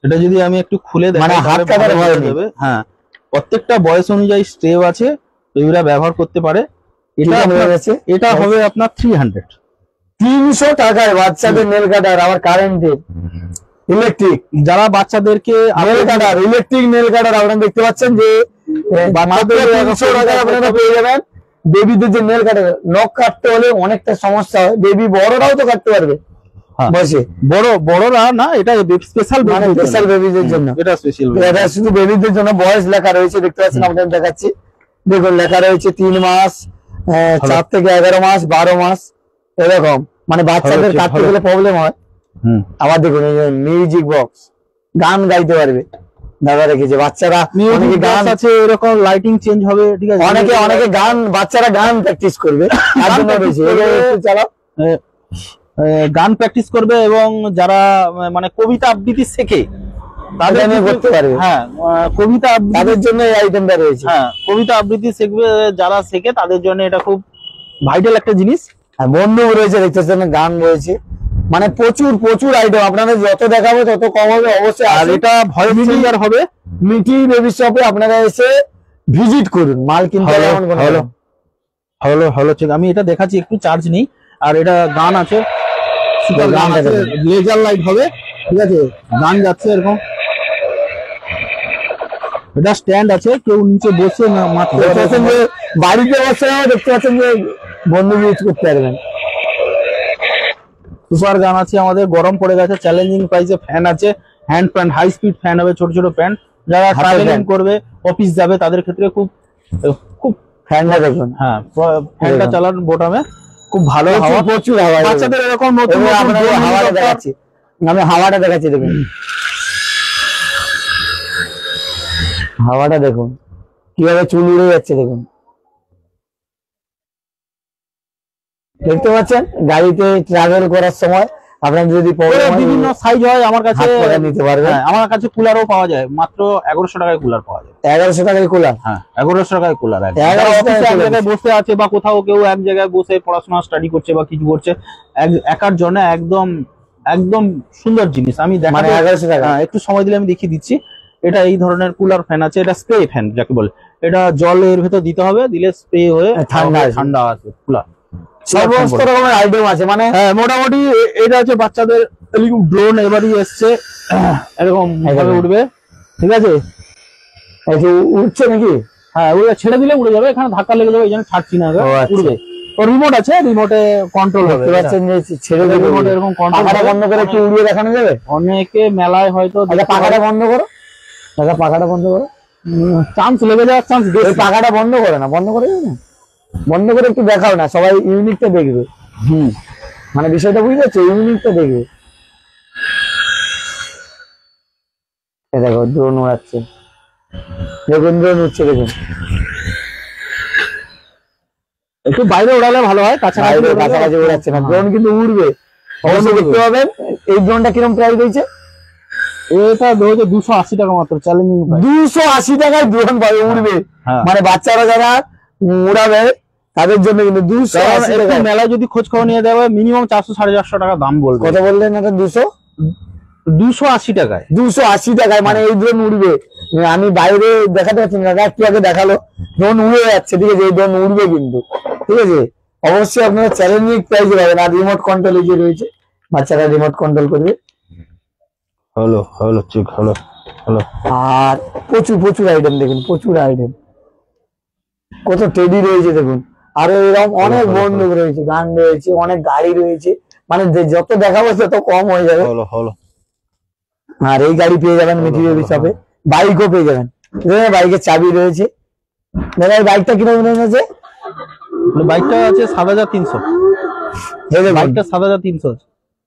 এটা যদি আমি একটু খুলে দেখাই, মানে হাত কাটার ভয় নেই। হ্যাঁ, প্রত্যেকটা বয়স অনুযায়ী স্টেপ আছে, বেবিরা ব্যবহার করতে পারে। এটা হবে আপনার 300 টাকায় বাচ্চাদের নেল কাটার, আবার কারেন্টের ইলেকট্রিক। যারা বাচ্চাদেরকে নেল কাটার, ইলেকট্রিক নেল কাটার আপনারা দেখতে পাচ্ছেন যে বাচ্চাদের 300 টাকায় আপনারা পেয়ে যাবেন। বেবিদের যে নেল কাটার, নখ কাটতে হলে অনেকটা সমস্যা হয়, বেবি বড়রাও তো কাটতে পারবে বসে। বড়রা না, এটা স্পেশাল বেবিদের জন্য, এটা স্পেশাল, এটা শুধু বেবিদের জন্য। বয়স লেখা রয়েছে, দেখতে পাচ্ছেন, আপনাদের দেখাচ্ছি, দেখুন লেখা রয়েছে 3 মাস, 4 থেকে 11 মাস, 12 মাস, এরকম। মানে বাচ্চাদের কাটতে গেলে প্রবলেম হয়। আবার দেখুন এই যে মিউজিক বক্স, গান গাইতে পারবে দাদা রেখেছে। বাচ্চারা অনেকে গান আছে, এরকম লাইটিং চেঞ্জ হবে, ঠিক আছে। অনেকে গান, বাচ্চারা গান প্র্যাকটিস করবে, তার জন্য রয়েছে। চালাও, গান প্র্যাকটিস করবে, এবং যারা মানে কবিতা আবৃত্তি শেখে তাদের নিয়ে করতে পারবে। হ্যাঁ, কবিতা তাদের জন্য এই আইটেমটা রয়েছে। হ্যাঁ, কবিতা আবৃত্তি শিখবে যারা শেখে তাদের জন্য এটা খুব ভাইটাল একটা জিনিস। বন্ধু রয়েছে, দেখতে পাচ্ছেন, গান রয়েছে, মানে প্রচুর প্রচুর আইটেম। আপনাদের যত দেখাবো তত কম হবে অবশ্যই। আর এটা ভয়েস চেঞ্জার হবে। মিঠি বেবি শপে আপনারা এসে ভিজিট করুন, মাল কিনতে হলো ঠিক। আমি এটা দেখাচ্ছি, একটু চার্জ নেই। আর এটা গান আছে, লেজার লাইট হবে, ঠিক আছে। গান যাচ্ছে এরকম, এটা স্ট্যান্ড আছে, কেউ নিচে বসে না মারতে পারছেন, যে বাড়িতে বসে দেখতে পাচ্ছেন যে বন্ধু ইউজ করতে পারবেন। সুপার গান আছে আমাদের, গরম পড়ে গেছে, চ্যালেঞ্জিং প্রাইসে ফ্যান আছে, hand fan, high speed fan হবে, ছোট ছোট ফ্যান। যারা ট্রাভেলিং করবে, অফিস যাবে, তাদের ক্ষেত্রে খুব খুব ফ্যানটা দেখুন। হ্যাঁ, ফ্যানটা চালান বোটামে, খুব ভালো হাওয়া, প্রচুর হাওয়া। বাচ্চাদের এরকম নতুন হাওয়াটা দেখাচ্ছি, আমি হাওয়াটা দেখাচ্ছি, দেখুন হাওয়াটা দেখুন কিভাবে চুল উড়ে যাচ্ছে, দেখুন দেখতে পাচ্ছেন। গাড়িতে ট্রাভেল করার সময় আপনার যদি বিভিন্ন সাইজ হয়, আমার কাছে নিতে পারবেন। আমার কাছে কুলারও পাওয়া যায়, মাত্র 1100 টাকায় কুলার পাওয়া যায়। 1100 টাকায় কুলার? হ্যাঁ, 1100 টাকায় কুলার। এক জায়গায় বসে আছে, বা কোথাও কেউ এক জায়গায় বসে পড়াশোনা স্টাডি করছে বা কিছু করছে, একার জন্য একদম একদম সুন্দর জিনিস। আমি দেখাবো, 1100 টাকা। একটু সময় দিলে আমি দেখিয়ে দিচ্ছি। এটা এই ধরনের কুলার ফ্যান আছে, এটা স্প্রে ফ্যান যাকে বলে। এটা জলের ভেতর দিতে হবে, দিলে স্প্রে হয়ে ঠান্ডা আছে কুলার। সমস্ত রকমের আইটেম আছে, মানে হ্যাঁ, মোটামুটি এটা হচ্ছে বাচ্চাদের ড্রোন এবারই এসছে, এরকম ভাবে উঠবে, ঠিক আছে। উঠছে নাকি? হ্যাঁ, উড়ে, ছেড়ে দিলে উড়ে যাবে, এখানে ধাক্কা লেগে যাবে, এই জন্য ছাড়ছি না, উড়বে। ও রিমোট আছে, রিমোটে কন্ট্রোল হবে, ছেড়ে দিলে রিমোট এরকম কন্ট্রোল বন্ধ করে একটু উড়িয়ে দেখানো যাবে। অনেকে মেলায় হয়তো পাখাটা বন্ধ করো দাদা, পাখাটা বন্ধ করো, চান্স লেগে যাওয়ার চান্স বেশি। পাখাটা বন্ধ করে না, বন্ধ করে না, বন্ধ করে একটু দেখাও না, সবাই ইউনিকটা দেখবে। মানে বিষয়টা বুঝতে পারছো, ইউনিকটা দেখবে। দেখো ড্রোন উড়াচ্ছে, দেখুন ড্রোন উঠছে, দেখুন। একটু বাইরে উড়ালে ভালো হয়, কাছাকাছি উড়াচ্ছে না, ড্রোন কিন্তু উড়বে অবশ্যই। দেখতে পাবেন এই ড্রোনটা কিরকম প্রাইস রয়েছে। এটা 280 টাকা মাত্র, চ্যালেঞ্জিং 280 টাকায় ড্রোন পাবে, উড়বে। মানে বাচ্চারা যারা উড়াবে তাদের জন্য কিন্তু 280 টাকা। মেলায় যদি খোঁজ খবর নিয়ে দেওয়া হয়, মিনিমাম 400-450 টাকা দাম বলবে। কত বললেন? এটা 280 টাকায়। 280 টাকায় মানে এই ড্রোন উড়বে। আমি বাইরে দেখাতে পাচ্ছি না, একটু আগে দেখালো, ড্রোন উড়ে যাচ্ছে, ঠিক আছে। এই ড্রোন উড়বে কিন্তু, ঠিক আছে। অবশ্যই আপনারা চ্যালেঞ্জিং প্রাইজে পাবেন। আর রিমোট কন্ট্রোল এই যে রয়েছে, বাচ্চারা রিমোট কন্ট্রোল করবে। হলো ঠিক হলো। আর প্রচুর প্রচুর আইটেম দেখুন, প্রচুর আইটেম, কত টেডি রয়েছে দেখুন। আরো এরকম অনেক বন্দুক রয়েছে, গান রয়েছে, অনেক গাড়ি রয়েছে। মানে যত দেখাবো তত কম হয়ে যাবে। আর এই গাড়ি পেয়ে যাবেন মিঠি বেবি শপে, বাইকও পেয়ে যাবেন। বাইকের চাবি রয়েছে। দাদা এই বাইকটা কিরকম রয়েছে? বাইকটা আছে 7300। বাইকটা 7300,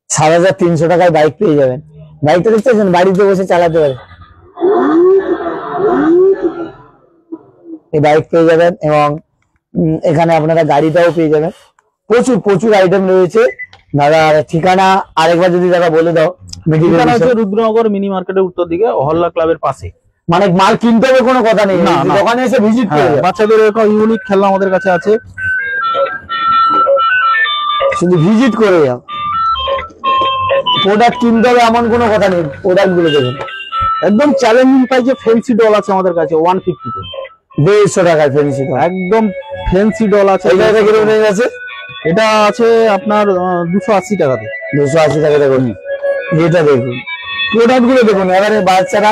7300 টাকায় বাইক পেয়ে যাবেন। বাইকটা দেখতে পাচ্ছেন, বাড়িতে বসে চালাতে পারে এই বাইক পেয়ে যাবেন। এবং এখানে আপনারা গাড়িটাও পেয়ে যাবেন। প্রচুর প্রচুর আইটেম রয়েছে। দাদার ঠিকানা আরেকবার যদি দাদা বলে দাও। ঠিকানা হচ্ছে রুদ্রনগর মিনি মার্কেটের উত্তর দিকে অহল্লা ক্লাবের পাশে। মানে মাল কিনতে হবে কোনো কথা নেই, না, না। দোকানে এসে ভিজিট করে যাও। বাচ্চাদের এরকম ইউনিক খেলনা আমাদের কাছে আছে, শুধু ভিজিট করে যাও। প্রোডাক্ট কিনতে হবে এমন কোনো কথা নেই, প্রোডাক্ট গুলো দেখুন। একদম চ্যালেঞ্জিং প্রাইসে ফ্যান্সি ডল আছে আমাদের কাছে 150 তে, 150 টাকায় ফেন্সি। একদম ফ্যান্সি ডল আছে। এটা কিরকম রেঞ্জ আছে? এটা আছে আপনার 280 টাকাতে। 280 টাকা দেখুন। এটা দেখুন, প্রোডাক্ট গুলো দেখুন। এবারে বাচ্চারা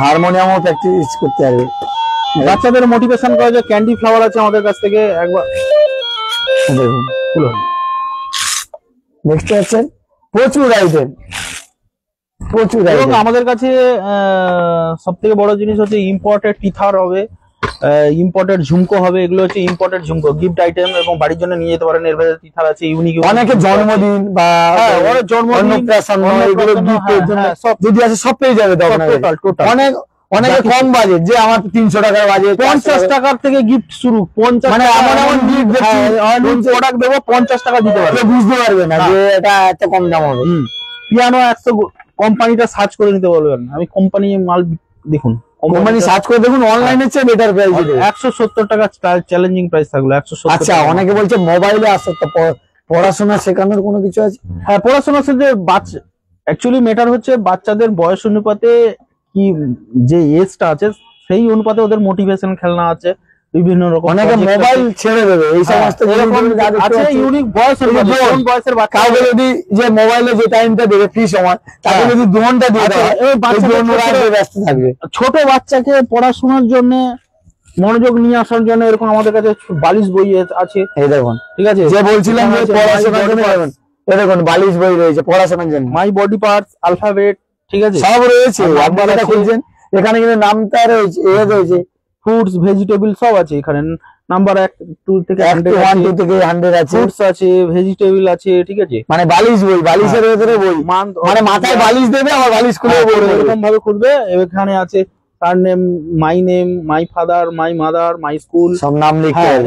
হারমোনিয়ামও প্র্যাকটিস করতে পারবে। বাচ্চাদের মোটিভেশন করা যায়। ক্যান্ডি ফ্লাওয়ার আছে আমাদের কাছ থেকে, একবার দেখুন খুলো। দেখতে পাচ্ছেন প্রচুর আইটেম, প্রচুর এবং আইটেম। আমাদের কাছে সব থেকে বড় জিনিস হচ্ছে ইম্পোর্টেড টিথার হবে, ইম্পোর্টেড ঝুমকো হবে। এগুলো হচ্ছে ইম্পোর্টেড ঝুমকো, গিফট আইটেম, এবং বাড়ির জন্য নিয়ে যেতে পারেন। এর ভেতরে টিথার আছে, ইউনিক। অনেকে জন্মদিন বা অন্নপ্রাশন এগুলো গিফটের জন্য যদি আছে সব পেয়ে যাবে দোকানে। অনেক অনেকে কম বাজেট, যে আমার 300 টাকার বাজেট, 50 টাকার থেকে গিফট শুরু। 50 মানে এমন এমন গিফট প্রোডাক্ট দেবো 50 টাকা দিতে পারবে, বুঝতে পারবে না যে এটা এত কম দাম হবে। পিয়ানো 100, কোম্পানিটা সার্চ করে নিতে বলবেন। আমি কোম্পানি মাল দেখুন, কোম্পানি সার্চ করে দেখুন, অনলাইনের চেয়ে বেটার প্রাইস। 170 টাকা চ্যালেঞ্জিং প্রাইস থাকলো 170। আচ্ছা, অনেকে বলছে মোবাইলে আসছে, তো পড়াশোনা শেখানোর কোনো কিছু আছে? হ্যাঁ, পড়াশোনার সাথে বাচ্চা অ্যাকচুয়ালি মেটার হচ্ছে বাচ্চাদের বয়স অনুপাতে কি যে এজটা আছে সেই অনুপাতে ওদের মোটিভেশন খেলনা আছে বিভিন্ন রকম। অনেকে মোবাইল ছেড়ে দেবে এই সমস্ত আছে ইউনিক বয়সের বাচ্চা। কাউকে যদি যে মোবাইলে যে টাইমটা দেবে ফ্রি সময়, তাকে যদি ড্রোনটা দিয়ে দেওয়া হয়, ব্যস্ত থাকবে। ছোট বাচ্চাকে পড়াশোনার জন্য মনোযোগ নিয়ে আসার জন্য এরকম আমাদের কাছে বালিশ বই আছে। এই দেখুন, ঠিক আছে, যে বলছিলাম যে পড়াশোনার জন্য যাবেন, এই দেখুন বালিশ বই রয়েছে পড়াশোনার জন্য। মাই বডি পার্টস, অ্যালফাবেট, ঠিক আছে, সব রয়েছে। আপনারা খুঁজছেন, এখানে কিন্তু নামটা রয়েছে, এ রয়েছে, ফ্রুটস, ভেজিটেবল সব আছে এখানে। নাম্বার 1 2 থেকে 1 থেকে 100 আছে। ফ্রুটস আছে, ভেজিটেবল আছে, ঠিক আছে। মানে বালিশ বই, বালিশের ভেতরে বই, মানে মাথায় বালিশ দেবে আবার বালিশ খুলে পড়বে, এরকম ভাবে খুলবে। এখানে আছে তার name, my father, my mother, my school, সব নাম লিখতে হবে।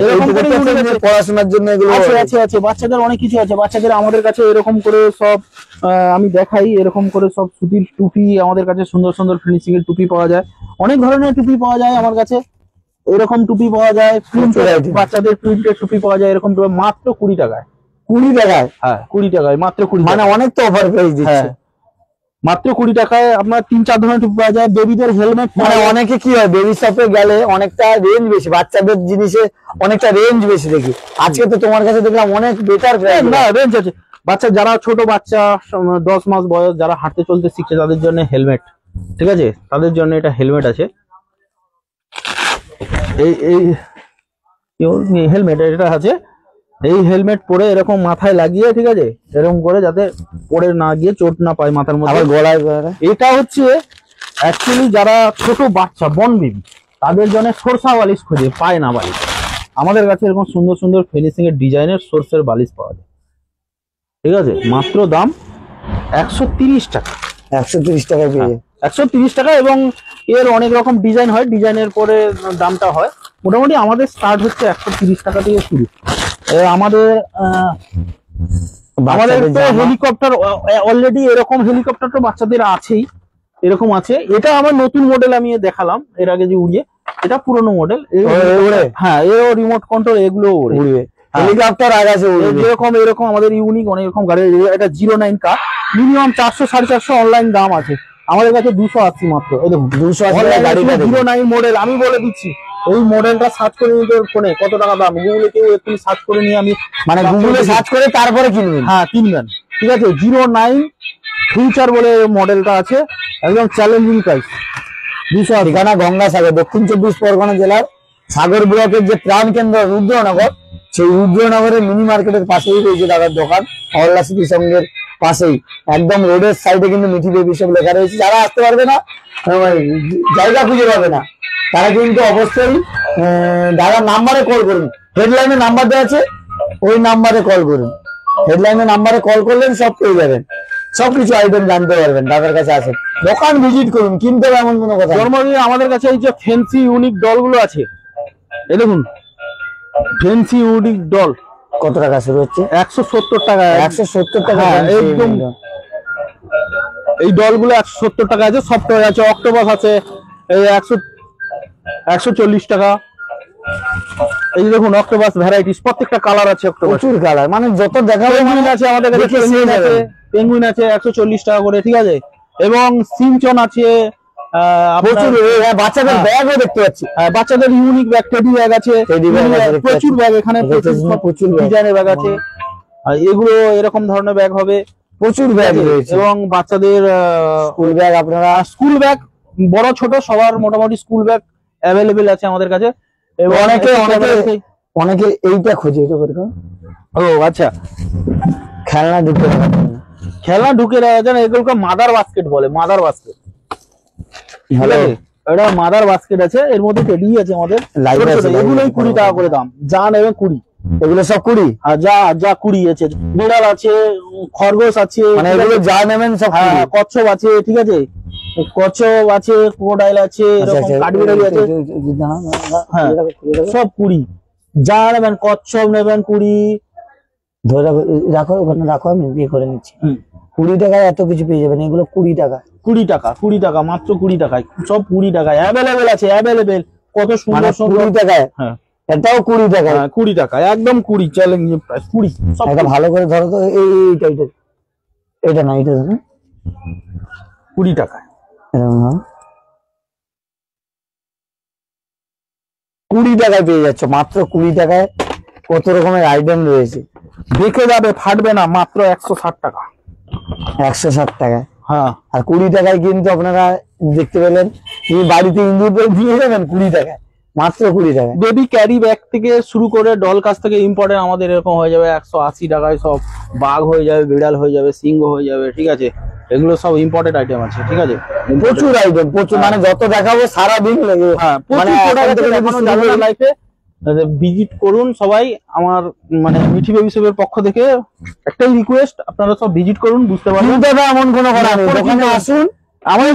পড়াশোনার জন্য এগুলো আছে। বাচ্চাদের অনেক কিছু আছে। বাচ্চাদের আমাদের কাছে এরকম করে সব আমি দেখাই, এরকম করে সব সুতির টুপি আমাদের কাছে, সুন্দর সুন্দর ফিনিশিং এর টুপি পাওয়া যায়। অনেক ধরনের টুপি পাওয়া যায় আমার কাছে। এরকম টুপি পাওয়া যায়, বাচ্চাদের প্রিন্টের টুপি পাওয়া যায়। এরকম টুপি মাত্র 20 টাকায়। 20 টাকায়? হ্যাঁ, 20 টাকায়, মাত্র 20। মানে অনেক তো অফার প্রাইস দিচ্ছে। মাত্র 20 টাকায় আপনার 3-4 ধরনের টুপি পাওয়া যায়। বেবিদের হেলমেট, মানে অনেকে কি হয়, বেবি শপে গেলে অনেকটা রেঞ্জ বেশি, বাচ্চাদের জিনিসে অনেকটা রেঞ্জ বেশি দেখি। আজকে তো তোমার কাছে দেখলাম অনেক বেটার প্রাইস। না, রেঞ্জ আছে। বাচ্চা যারা ছোট বাচ্চা 10 মাস বয়স, যারা হাঁটতে চলতে শিখছে, তাদের জন্য হেলমেট, ঠিক আছে, তাদের জন্য এটা হেলমেট আছে। এই হেলমেট এটা আছে। এই হেলমেট পরে এরকম মাথায় লাগিয়ে, ঠিক আছে, এরকম করে যাতে পড়ে না গিয়ে চোট না পায় মাথার মধ্যে। গলায় এটা হচ্ছে অ্যাকচুয়ালি যারা ছোট বাচ্চা, বর্ন বেবি, তাদের জন্য সরষা বালিশ খোঁজে, পায় না বালিশ। আমাদের কাছে এরকম সুন্দর সুন্দর ফিনিশিং এর ডিজাইনের সরষের বালিশ পাওয়া যায়, ঠিক আছে। মাত্র দাম 130 টাকা। 130 টাকায় পেয়ে 130 টাকা। এবং এর অনেক রকম ডিজাইন হয়, ডিজাইনের পরে দামটা হয়। মোটামুটি আমাদের স্টার্ট হচ্ছে 130 টাকা থেকে শুরু। আমাদের তো হেলিকপ্টার অলরেডি, এরকম হেলিকপ্টার তো বাচ্চাদের আছেই, এরকম আছে। এটা আমার নতুন মডেল, আমি দেখালাম এর আগে যে উড়িয়ে, এটা পুরনো মডেল। হ্যাঁ, এর রিমোট কন্ট্রোল, এগুলো উড়বে। হেলিকপ্টার আগাছে এরকম আমাদের ইউনিক অনেক রকম গাড়ি। এটা 09 কার, মিনিমাম 400-450 অনলাইন দাম আছে। আমাদের কাছে 280 মাত্র। এই দেখুন 09 মডেল। আমি বলে দিচ্ছি, এই মডেলটা সার্চ করে নিতে ফোনে কত টাকা দাম, গুগলে কেউ একটু সার্চ করে নিয়ে আমি, মানে গুগলে সার্চ করে তারপরে কিনবেন। হ্যাঁ, কিনবেন, ঠিক আছে। 09 ফিউচার বলে মডেলটা আছে, একদম চ্যালেঞ্জিং প্রাইস। 200। ঠিকানা গঙ্গাসাগর, দক্ষিণ 24 পরগনা জেলার সাগর ব্লকের যে প্রাণ কেন্দ্র রুদ্রনগর, সেই রুদ্রনগরের মিনি মার্কেটের পাশেই রয়েছে দাদার দোকান, অহল্লা সিটি সঙ্গের পাশেই। একদম রোডের সাইডে কিন্তু মিঠি বেবি সব লেখা রয়েছে। যারা আসতে পারবে না, জায়গা খুঁজে পাবে না, তারা কিন্তু অবশ্যই দাদার নাম্বারে কল করুন। হেডলাইনে নাম্বার দেওয়া আছে, ওই নাম্বারে কল করুন। হেডলাইনে নাম্বারে কল করলেন সব পেয়ে যাবেন, সবকিছু আইটেম জানতে পারবেন। দাদার কাছে আসেন, দোকান ভিজিট করুন, কিনতে হবে এমন কোনো কথা। জন্মদিনে আমাদের কাছে এই যে ফ্যান্সি ইউনিক ডলগুলো আছে, এই দেখুন, ফেন্সি উডি ডল কত টাকা শুরু হচ্ছে? 170 টাকা। 170 টাকা? হ্যাঁ, একদম। এই ডলগুলো 170 টাকা আছে, সফটওয়্যার আছে, অক্টোপাস আছে, এই 140 টাকা। এই যে দেখুন অক্টোপাস ভ্যারাইটিস, প্রত্যেকটা কালার আছে, প্রচুর কালার, মানে যত দেখাবো পেঙ্গুইন আছে আমাদের কাছে, পেঙ্গুইন আছে 140 টাকা করে, ঠিক আছে। এবং সিনচন আছে, প্রচুর। বাচ্চাদের ব্যাগও দেখতে পাচ্ছি, বাচ্চাদের ইউনিক ব্যাগ, টেডি ব্যাগ আছে, প্রচুর ব্যাগ এখানে, প্রচুর ডিজাইনের ব্যাগ আছে। আর এগুলো এরকম ধরনের ব্যাগ হবে, প্রচুর ব্যাগ রয়েছে। এবং বাচ্চাদের স্কুল ব্যাগ, আপনারা স্কুল ব্যাগ বড় ছোট সবার মোটামুটি স্কুল ব্যাগ অ্যাভেলেবেল আছে আমাদের কাছে। এবং অনেকে এইটা খোঁজে, এটা করে। ও আচ্ছা, খেলনা ঢুকে রাখা যায় না, এগুলোকে মাদার বাস্কেট বলে, মাদার বাস্কেট। এটা মাদার বাস্কেট আছে, এর মধ্যে টেডি আছে আমাদের, এগুলোই 20 টাকা করে দাম, যা নেবে 20। এগুলো সব 20? আর যা 20 আছে, বিড়াল আছে, খরগোশ আছে, মানে এগুলো যা নেবেন সব। কচ্ছপ আছে, ঠিক আছে, কচ্ছপ আছে, ক্রোকোডাইল আছে, এরকম কাঠবিড়ালি আছে, হ্যাঁ সব 20। যা নেবেন, কচ্ছপ নেবেন 20। ধরে রাখো, ওখানে রাখো, আমি দিয়ে করে নিচ্ছি। 20 টাকায় এত কিছু পেয়ে যাবেন, এগুলো 20 টাকা। 20 টাকা মাত্র, 20 টাকায়, সব 20 টাকায় অ্যাভেলেবেল আছে, অ্যাভেলেবেল। কত সুন্দর 20 টাকায়? হ্যাঁ, এটাও 20 টাকা? 20 টাকায়, একদম 20, চ্যালেঞ্জিং প্রাইস 20। এটা ভালো করে ধরো তো, এইটা না, এটা ধরো 20 টাকায়। 20 টাকায় পেয়ে যাচ্ছ, মাত্র 20 টাকায়। কত রকমের আইটেম রয়েছে, দেখে যাবে, ফাটবে না, মাত্র 160 টাকা। 160 টাকায়? হ্যাঁ। আর 20 টাকায় কিন্তু আপনারা দেখতে পেলেন, তুমি বাড়িতে ইন্দুর করে দিয়ে যাবেন 20 টাকায়, মাত্র 20 টাকায়। বেবি ক্যারি ব্যাগ থেকে শুরু করে ডল কাছ থেকে ইম্পর্টেন্ট আমাদের এরকম হয়ে যাবে 180 টাকায়, সব বাঘ হয়ে যাবে, বিড়াল হয়ে যাবে, সিংহ হয়ে যাবে, ঠিক আছে। এগুলো সব ইম্পর্টেন্ট আইটেম আছে, ঠিক আছে, প্রচুর আইটেম, প্রচুর। মানে যত দেখাবো সারাদিন লেগে। মানে লাইফে ভিজিট করুন সবাই। আমার মানে মিঠি বেবি শপের পক্ষ থেকে একটাই রিকোয়েস্ট, আপনারা সব ভিজিট করুন, বুঝতে পারবেন। এমন কোনো কথা নেই, দোকানে আসুন। আমাদের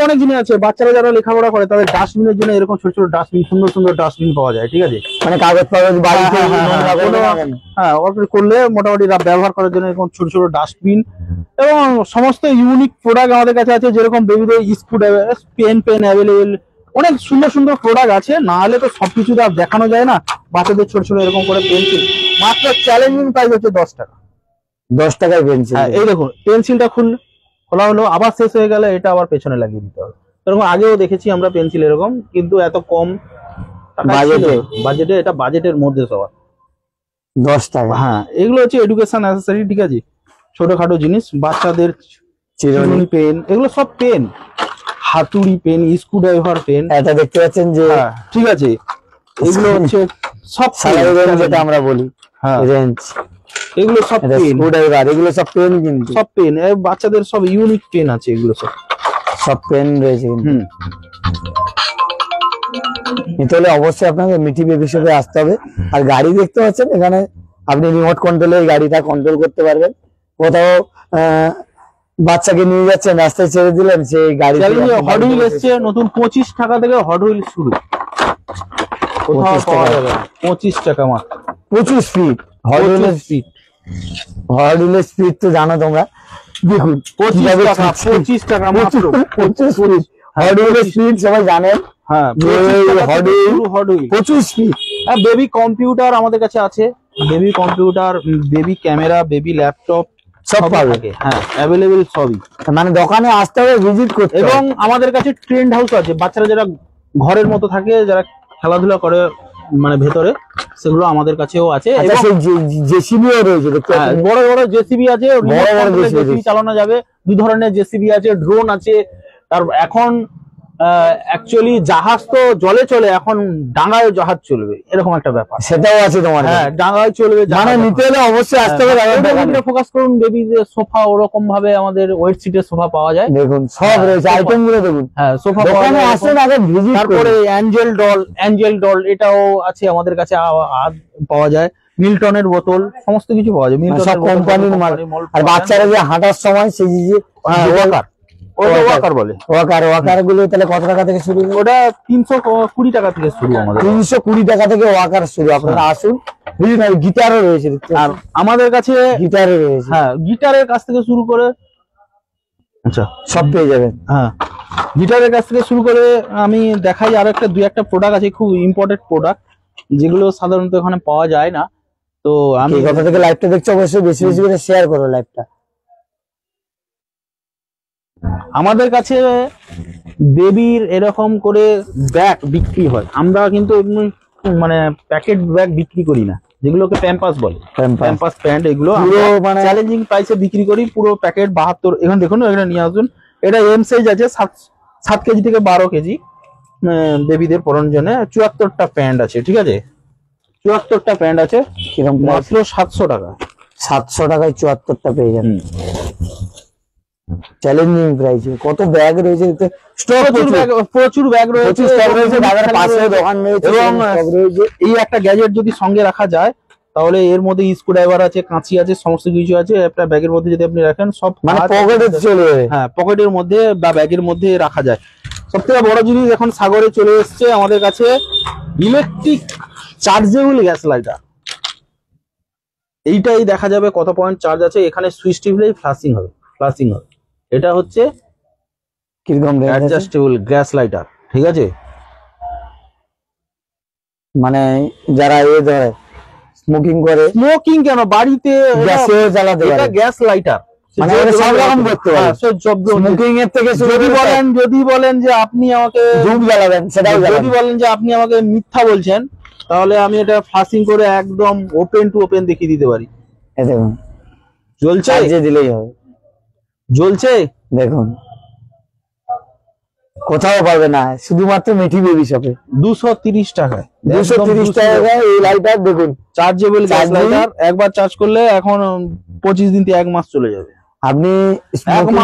অনেক জিনিস আছে, বাচ্চারা যারা লেখাপড়া করে তাদের ডাস্টবিনের জন্য এরকম ছোট ছোট ডাস্টবিন, সুন্দর সুন্দর ডাস্টবিন পাওয়া যায়, ঠিক আছে। মানে কাগজ বাড়িতে অর্ডার করলে মোটামুটি ব্যবহার করার জন্য এরকম ছোট ছোট ডাস্টবিন, এবং সমস্ত ইউনিক প্রোডাক্ট আমাদের কাছে আছে, যেরকম বেবিদের স্কুল পেন অ্যাভেলেবেল, অনেক সুন্দর সুন্দর প্রোডাক্ট আছে। না হলে তো সবকিছু দেখানো যায় না। বাচ্চাদের ছোট ছোট এরকম করে পেন্সিল, মাত্র চ্যালেঞ্জিং প্রাইস হচ্ছে 10 টাকা। 10 টাকায় পেন্সিল? এই দেখুন, পেন্সিলটা খোলা হলো, আবার শেষ হয়ে গেলে এটা আবার পেছনে লাগিয়ে দিতে হবে। এরকম আগেও দেখেছি আমরা পেন্সিল এরকম, কিন্তু এত কম বাজেটে, এটা বাজেটের মধ্যে সবার। 10 টাকা? হ্যাঁ, এগুলো হচ্ছে এডুকেশন অ্যাক্সেসরি, ঠিক আছে, ছোটখাটো জিনিস, বাচ্চাদের চিরুনি পেন, এগুলো সব পেন, হাতুড়ি পেন, স্ক্রু ড্রাইভার পেন, এটা দেখতে পাচ্ছেন যে, ঠিক আছে। এগুলো হচ্ছে সব যেটা আমরা বলি রেঞ্জ, এগুলো সব পেন, স্ক্রু ড্রাইভার, এগুলো সব পেন, কিন্তু সব পেন। বাচ্চাদের সব ইউনিক পেন আছে, এগুলো সব পেন রয়েছে। নিতে হলে অবশ্যই আপনাকে মিঠি বেবি শপে আসতে হবে। আর গাড়ি দেখতে পাচ্ছেন এখানে, আপনি রিমোট কন্ট্রোলে এই গাড়িটা কন্ট্রোল করতে পারবেন। কোথাও বাচ্চাকে নিয়ে যাচ্ছেন, রাস্তায় ছেড়ে দিলেন, সেই গাড়ি। হট হুইল এসছে নতুন, 25 টাকা থেকে হট হুইল শুরু, 25 টাকা মাত্র। 25 স্পিড হট হুইলের স্পিড, হট হুইলের স্পিড তো জানো তোমরা। দেখুন 25 টাকা মাত্র, 25 স্পিড হট হুইলের স্পিড সবাই জানেন। হ্যাঁ, hot wheel 25 speed. Baby computer আমাদের কাছে আছে, baby computer, baby camera, baby laptop সব পাবে। হ্যাঁ, অ্যাভেলেবেল সবই। মানে দোকানে আসতে হবে, ভিজিট করতে। এবং আমাদের কাছে ট্রেন্ড হাউস আছে, বাচ্চারা যারা ঘরের মতো থাকে, যারা খেলাধুলা করে মানে ভেতরে, সেগুলো আমাদের কাছেও আছে। জেসিবিও রয়েছে, বড় বড় জেসিবি আছে, জেসিবি চালানো যাবে। 2 ধরনের জেসিবি আছে, ড্রোন আছে। তার এখন অ্যাকচুয়ালি জাহাজ তো জলে চলে, এখন ডাঙায় জাহাজ চলবে, এরকম একটা ব্যাপার। সেটাও আছে তোমার? হ্যাঁ, ডাঙায় চলবে। মানে নিতে হলে অবশ্যই আসতে হবে। ফোকাস করুন, বেবিদের সোফা ওরকম ভাবে আমাদের ওয়েট সিটের সোফা পাওয়া যায়। দেখুন সব রয়েছে, আইটেম গুলো দেখুন। হ্যাঁ, সোফা দোকানে আসুন, আগে ভিজিট। তারপরে অ্যাঞ্জেল ডল এটাও আছে আমাদের কাছে, পাওয়া যায়। মিল্টনের বোতল, সমস্ত কিছু পাওয়া যায়, সব কোম্পানির মাল। আর বাচ্চারা যে হাঁটার সময় সেই যে ওটা ওয়াকার বলে। ওয়াকার গুলো তাহলে কত টাকা থেকে শুরু? ওটা 320 টাকা থেকে শুরু আমাদের। 320 টাকা থেকে ওয়াকার শুরু। আপনারা আসুন। গিটারও রয়েছে আর আমাদের কাছে গিটারও রয়েছে। হ্যাঁ, গিটারের কাছ থেকে শুরু করে আচ্ছা সব পেয়ে যাবেন। হ্যাঁ, গিটারের কাছ থেকে শুরু করে আমি দেখাই আর একটা দুই একটা প্রোডাক্ট আছে, খুব ইম্পর্টেন্ট প্রোডাক্ট, যেগুলো সাধারণত এখানে পাওয়া যায় না। তো আমি কথা থেকে লাইভটা দেখছি, অবশ্যই বেশি বেশি করে শেয়ার করো লাইভটা। আমাদের কাছে বেবির এরকম করে ব্যাগ বিক্রি হয়। আমরা কিন্তু মানে প্যাকেট ব্যাগ বিক্রি করি না, যেগুলোকে প্যাম্পাস বলে, প্যাম্পাস প্যান্ট, এগুলো মানে চ্যালেঞ্জিং প্রাইসে বিক্রি করি। পুরো প্যাকেট 72, এখানে দেখুন, এখানে নিয়ে আসুন। এটা এম সাইজ আছে, 7 কেজি থেকে 12 কেজি বেবিদের পরনের জন্য। 74টা প্যান্ট আছে, ঠিক আছে, 74টা প্যান্ট আছে। কিরকম? মাত্র 700 টাকা। 700 টাকায় 74টা পেয়ে যাবেন, চ্যালেঞ্জিং প্রাইসে। কত ব্যাগ রয়েছে, প্রচুর ব্যাগ রয়েছে, পাশে দোকান রয়েছে এবং এই একটা গ্যাজেট যদি সঙ্গে রাখা যায়, তাহলে এর মধ্যে স্ক্রুড্রাইভার আছে, কাঁচি আছে, সমস্ত কিছু আছে। একটা ব্যাগের মধ্যে যদি আপনি রাখেন, সব মানে পকেটে চলে যাবে। হ্যাঁ, পকেটের মধ্যে বা ব্যাগের মধ্যে রাখা যায়। সবথেকে বড় জিনিস এখন সাগরে চলে এসছে আমাদের কাছে, ইলেকট্রিক চার্জেবল গ্যাস লাইটার। এইটাই দেখা যাবে কত পয়েন্ট চার্জ আছে। এখানে সুইচ টিপলেই ফ্লাশিং হবে। এটা হচ্ছে কিরকম অ্যাডজাস্টেবল গ্যাস লাইটার, ঠিক আছে। মানে যারা ধরে স্মোকিং করে, স্মোকিং কেন, বাড়িতে গ্যাসে জ্বালাতে পারে। এটা গ্যাস লাইটার, মানে সব রকম করতে পারে। স্মোকিং এর থেকে যদি বলেন যে আপনি আমাকে ধূপ জ্বালাবেন, সেটাও যদি বলেন যে আপনি আমাকে মিথ্যা বলছেন, তাহলে আমি এটা ফ্লাশিং করে একদম ওপেন টু ওপেন দেখিয়ে দিতে পারি। দেখুন, জ্বলছে, দিলেই হবে। জ্বলছে, দেখুন, কোথাও পাবে না, শুধুমাত্র মিঠি বেবি শপে। 230 টাকায়, 230 টাকায় এই লাইটার। দেখুন, চার্জেবল গ্যাস লাইটার। একবার চার্জ করলে এখন 25 দিন থেকে 1 মাস চলে যাবে। আপনি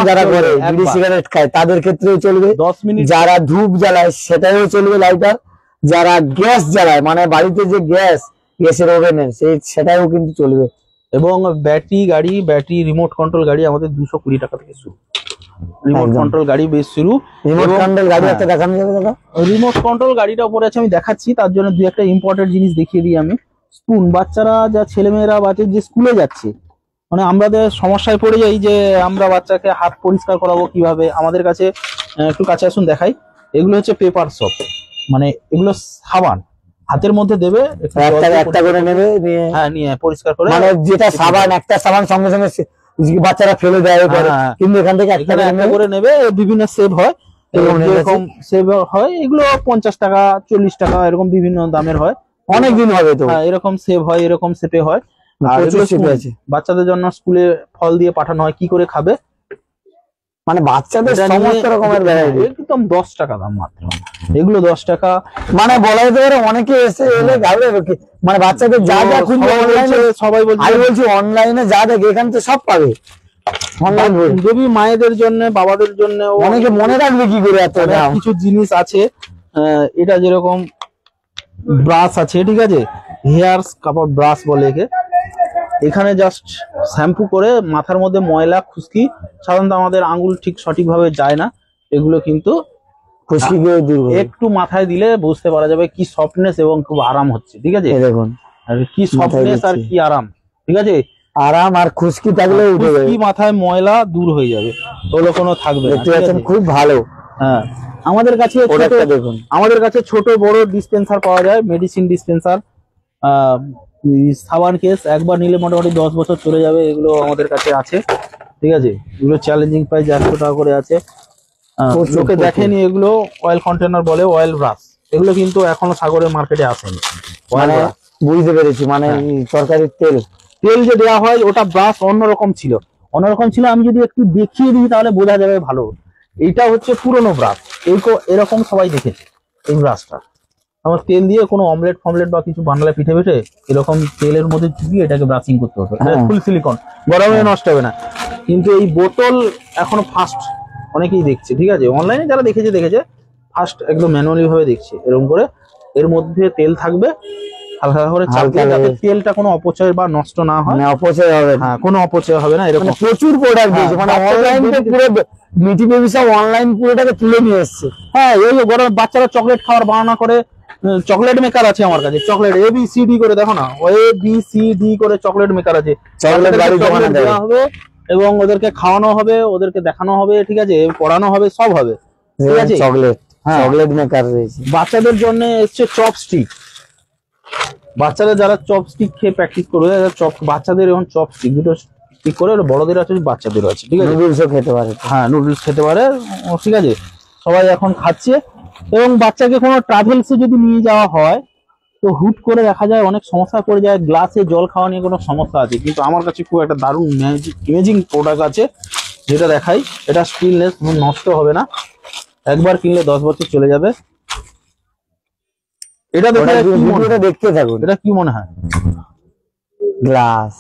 যারা করে বিড়ি সিগারেট খায় তাদের ক্ষেত্রেও চলবে, 10 মিনিট। যারা ধূপ জ্বালায় সেটাও চলবে লাইটার, যারা গ্যাস জ্বালায় মানে বাড়িতে যে গ্যাসের ওভেনের সেটাও কিন্তু চলবে। এবং ব্যাটারি গাড়ি, ব্যাটারি রিমোট কন্ট্রোল গাড়ি আমাদের 220 টাকা থেকে শুরু। রিমোট কন্ট্রোল গাড়ি বেশ শুরু। রিমোট কন্ট্রোল গাড়ি একটা দেখানো যাবে দাদা? রিমোট কন্ট্রোল গাড়িটা উপরে আছে, আমি দেখাচ্ছি। তার জন্য দুই একটা ইম্পর্টেন্ট জিনিস দেখিয়ে দিই আমি। স্পুন, বাচ্চারা যা ছেলেমেয়েরা বাচ্চা যে স্কুলে যাচ্ছে, মানে আমাদের সমস্যায় পড়ে যাই যে আমরা বাচ্চাকে হাত পরিষ্কার করাবো কিভাবে। আমাদের কাছে একটু কাছে আসুন দেখাই। এগুলো হচ্ছে পেপার সপ, মানে এগুলো সাবান হাতের মধ্যে দেবে, একটা করে নেবে, হ্যাঁ, নিয়ে পরিষ্কার করে, মানে যেটা সাবান, একটা সাবান সঙ্গে সঙ্গে বাচ্চারা ফেলে দেয়, কিন্তু এখান থেকে একটা করে নেবে। বিভিন্ন সেভ হয়, এরকম সেভ হয়। এগুলো 50 টাকা, 40 টাকা, এরকম বিভিন্ন দামের হয়। অনেক দিন হবে তো। হ্যাঁ, এরকম সেভ হয়, এরকম সেপে হয়। আর বাচ্চাদের জন্য স্কুলে ফল দিয়ে পাঠানো হয়, কি করে খাবে, মানে বাচ্চাদের সমস্ত রকমের একদম 10 টাকা দাম মাত্র। এগুলো 10 টাকা, মানে বলা যেতে পারে অনেকে এসে এলে মানে বাচ্চাদের যা যা খুঁজবে সবাই বলছে। আমি বলছি অনলাইনে যা দেখে এখান থেকে সব পাবে। বেবি মায়েদের জন্য, বাবাদের জন্য, অনেকে মনে রাখবে কি করে এত কিছু জিনিস আছে। এটা যেরকম ব্রাশ আছে, ঠিক আছে, হেয়ার কাপড় ব্রাশ বলে একে। এখানে জাস্ট শ্যাম্পু করে মাথার মধ্যে ময়লা খুশকি, সাধারণত আমাদের আঙ্গুল ঠিক সঠিকভাবে যায় না, এগুলো কিন্তু খুশকি একটু মাথায় দিলে বুঝতে পারা যাবে কি সফটনেস এবং খুব আরাম হচ্ছে, ঠিক আছে। দেখুন, আর কি সফটনেস আর কি আরাম, ঠিক আছে। আরাম আর খুশকি থাকলে খুশকি, মাথায় ময়লা দূর হয়ে যাবে, ওগুলো কোনো থাকবে না। খুব ভালো। হ্যাঁ, আমাদের কাছে দেখুন, আমাদের কাছে ছোট বড় ডিসপেন্সার পাওয়া যায়, মেডিসিন ডিসপেন্সার, সাবান কেস। একবার নিলে মোটামুটি 10 বছর চলে যাবে, এগুলো আমাদের কাছে আছে, ঠিক আছে। এগুলো চ্যালেঞ্জিং প্রাইস 100 টাকা করে আছে। লোকে দেখেনি, এগুলো অয়েল কন্টেনার বলে, অয়েল ব্রাশ। এগুলো কিন্তু এখনো সাগরের মার্কেটে আসেনি। বুঝতে পেরেছি, মানে তরকারির তেল যে দেওয়া হয়, ওটা ব্রাশ অন্যরকম ছিল। আমি যদি একটু দেখিয়ে দিই তাহলে বোঝা যাবে ভালো। এইটা হচ্ছে পুরনো ব্রাশ, এরকম সবাই দেখেছে। এই ব্রাশটা আমার তেল দিয়ে কোনো অমলেট ফমলেট বা কিছু বানালে পিঠে পিঠে এরকম তেলের মধ্যে চুবিয়ে এটাকে ব্রাশিং করতে হতো। ফুল সিলিকন, গরমে নষ্ট হবে না। কিন্তু এই বোতল এখনো ফার্স্ট অনেকেই দেখছে, ঠিক আছে। অনলাইনে যারা দেখেছে ফার্স্ট একদম ম্যানুয়ালি ভাবে দেখছে। এরকম করে এর মধ্যে তেল থাকবে, হালকা করে চাপ হালকা দিয়ে, যাতে করে। তেলটা কোনো অপচয় বা নষ্ট না হয়। মানে অপচয় হবে না। হ্যাঁ, কোনো অপচয় হবে না এরকম। মানে প্রচুর প্রোডাক্ট দিয়েছে, মানে বাচ্চাদের অনলাইন পুরো মিঠি বেবি সব অনলাইন পুরোটাকে তুলে নিয়ে এসছে। হ্যাঁ, এই যে গরম বাচ্চারা চকলেট খাওয়ার বাহানা করে, চকলেট মেকার আছে আমার কাছে, চকলেট ABCD করে, দেখো না, ABCD করে চকলেট মেকার আছে। চকলেট বাড়ি চকলেট জমানো দেওয়া দেবে, হবে এবং ওদেরকে খাওয়ানো হবে, ওদেরকে দেখানো হবে, ঠিক আছে, পড়ানো হবে, সব হবে, ঠিক আছে। চকলেট, হ্যাঁ। চকলেট মেকার রয়েছে। বাচ্চাদের জন্য এসছে চপস্টিক, বাচ্চারা যারা চপস্টিক খেয়ে প্র্যাকটিস করবে, বাচ্চাদের এখন চপস্টিক দুটো স্টিক করে, বড়দের আছে বাচ্চাদেরও আছে, ঠিক আছে। নুডলসও খেতে পারে। হ্যাঁ, নুডলস খেতে পারে, ঠিক আছে, সবাই এখন খাচ্ছে। এবং বাচ্চাকে কোনো ট্রাভেলসে যদি নিয়ে যাওয়া হয় তো হুট করে দেখা যায় অনেক সমস্যা পড়ে যায়, গ্লাসে জল খাওয়া নিয়ে কোনো সমস্যা আছে, কিন্তু আমার কাছে খুব একটা দারুণ ইমেজিং প্রোডাক্ট আছে যেটা দেখাই। এটা স্টিলনেস, নষ্ট হবে না, একবার কিনলে 10 বছর চলে যাবে। এটা দেখে ভিডিওটা দেখতে থাকুন। এটা কি মনে হয়? গ্লাস,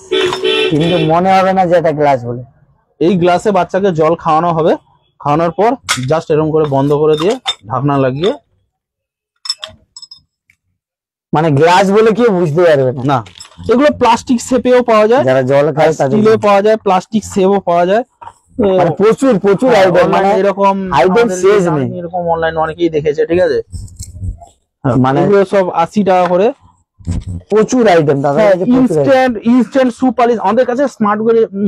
কিন্তু মনে হবে না যে এটা গ্লাস বলে। এই গ্লাসে বাচ্চাকে জল খাওয়ানো হবে, খাওয়ানোর পর জাস্ট এরকম করে বন্ধ করে দিয়ে ঢাকনা লাগিয়ে, মানে গ্লাস বলে কেউ বুঝতে পারবে না। না, এগুলো প্লাস্টিক শেপেও পাওয়া যায়, যারা জল খায় তাদের স্টিলেও পাওয়া যায়, প্লাস্টিক শেপও পাওয়া যায়। মানে প্রচুর প্রচুর আইটেম, মানে এরকম আইটেম শেষ নেই। এরকম অনলাইন অনেকেই দেখেছে, ঠিক আছে। মানে এগুলো সব 80 টাকা করে। প্রচুর আইটেম দাদা। ইনস্ট্যান্ট শু পালিশ আমাদের কাছে স্মার্ট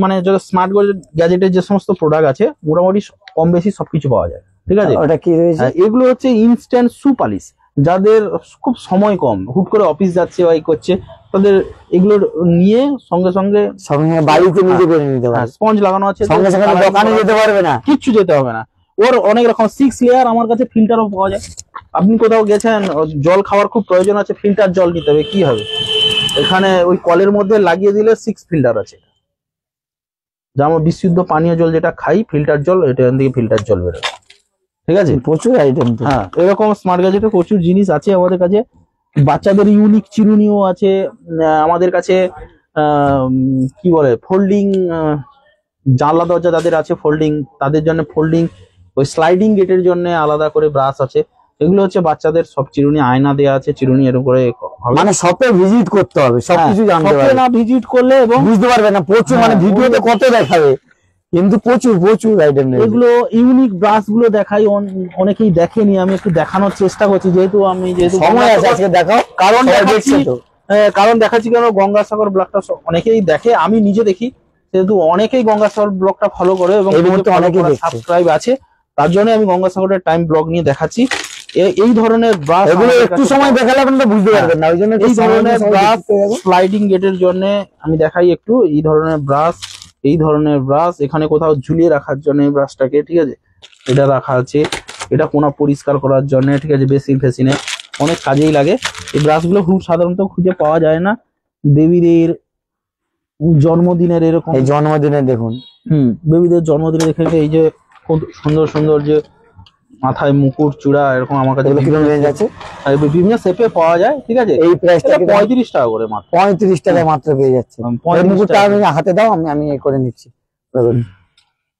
মানে যত স্মার্ট গ্যাজেটের যে সমস্ত প্রোডাক্ট আছে মোটামুটি কম বেশি সবকিছু পাওয়া যায়, ঠিক আছে। ওটা কি রয়েছে? এগুলো হচ্ছে ইনস্ট্যান্ট শু পালিশ, যাদের খুব সময় কম, হুট করে অফিস যাচ্ছে বা এই করছে, তাদের এগুলো নিয়ে সঙ্গে সঙ্গে সঙ্গে বাড়িতে নিজে করে নিতে পারে। স্পঞ্জ লাগানো আছে, সঙ্গে সঙ্গে দোকানে যেতে পারবে না, কিচ্ছু যেতে হবে না। ওর অনেক রকম 6 লেয়ার আমার কাছে ফিল্টারও পাওয়া যায়। আপনি কোথাও গেছেন, জল খাওয়ার খুব প্রয়োজন আছে, ফিল্টার জল নিতে হবে, কি হবে, এখানে ওই কলের মধ্যে লাগিয়ে দিলে 6 ফিল্টার আছে। যেমন বিশুদ্ধ পানীয় জল যেটা খাই, ফিল্টার জল, এটা থেকে ফিল্টার জল বেরোবে, ঠিক আছে। প্রচুর আইটেম। হ্যাঁ, এরকম স্মার্ট গ্যাজেটের প্রচুর জিনিস আছে আমাদের কাছে। বাচ্চাদের ইউনিক চিরুনিও আছে আমাদের কাছে। কি বলে, ফোল্ডিং জানলা দরজা যাদের আছে ফোল্ডিং, তাদের জন্য ফোল্ডিং, ওই স্লাইডিং গেটের জন্য আলাদা করে ব্রাশ আছে। এগুলো হচ্ছে বাচ্চাদের সব চিরুনি, আয়না দেওয়া আছে, চিরুনি এরকম করে হবে। মানে শপে ভিজিট করতে হবে, সবকিছু জানতে পারবে না, ভিজিট করলে এবং বুঝতে পারবে না। প্রচুর, মানে ভিডিওতে কত দেখাবে, কিন্তু প্রচুর প্রচুর আইটেম। এগুলো ইউনিক ব্রাশ গুলো দেখাই, অনেকেই দেখেনি, আমি একটু দেখানোর চেষ্টা করছি, যেহেতু সময় আছে আজকে দেখাও। কারণ দেখছি তো, কারণ দেখাচ্ছি কেন, গঙ্গাসাগর ব্লগটা অনেকেই দেখে, আমি নিজে দেখি, যেহেতু অনেকেই গঙ্গাসাগর ব্লগটা ফলো করে এবং সাবস্ক্রাইব আছে, তার জন্য আমি গঙ্গাসাগরের টাইম ব্লগ নিয়ে দেখাচ্ছি। এই ধরনের ব্রাশ এগুলো একটু সময় দেখালে আপনারা বুঝতে পারবেন না, ওই জন্য এই ধরনের ব্রাশ স্লাইডিং গেটের জন্য আমি দেখাই একটু। এই ধরনের ব্রাশ এখানে কোথাও ঝুলিয়ে রাখার জন্য এই ব্রাশটাকে, ঠিক আছে, এটা রাখা আছে, এটা কোনা পরিষ্কার করার জন্য, ঠিক আছে, বেসিন ফেসিনে অনেক কাজেই লাগে। এই ব্রাশগুলো খুব সাধারণত খুঁজে পাওয়া যায় না। বেবিদের জন্মদিনের এরকম, এই জন্মদিনে দেখুন, বেবিদের জন্মদিনে দেখে এই যে খুব সুন্দর সুন্দর যে মাথায় মুকুট, চূড়া, এরকম আমার কাছে বিভিন্ন শেপে পাওয়া যায়, ঠিক আছে। এই প্রাইসটা 35 টাকা করে মাত্র, 35 টাকায় মাত্র পেয়ে যাচ্ছে। মুকুটটা আমি হাতে দাও, আমি এ করে নিচ্ছি।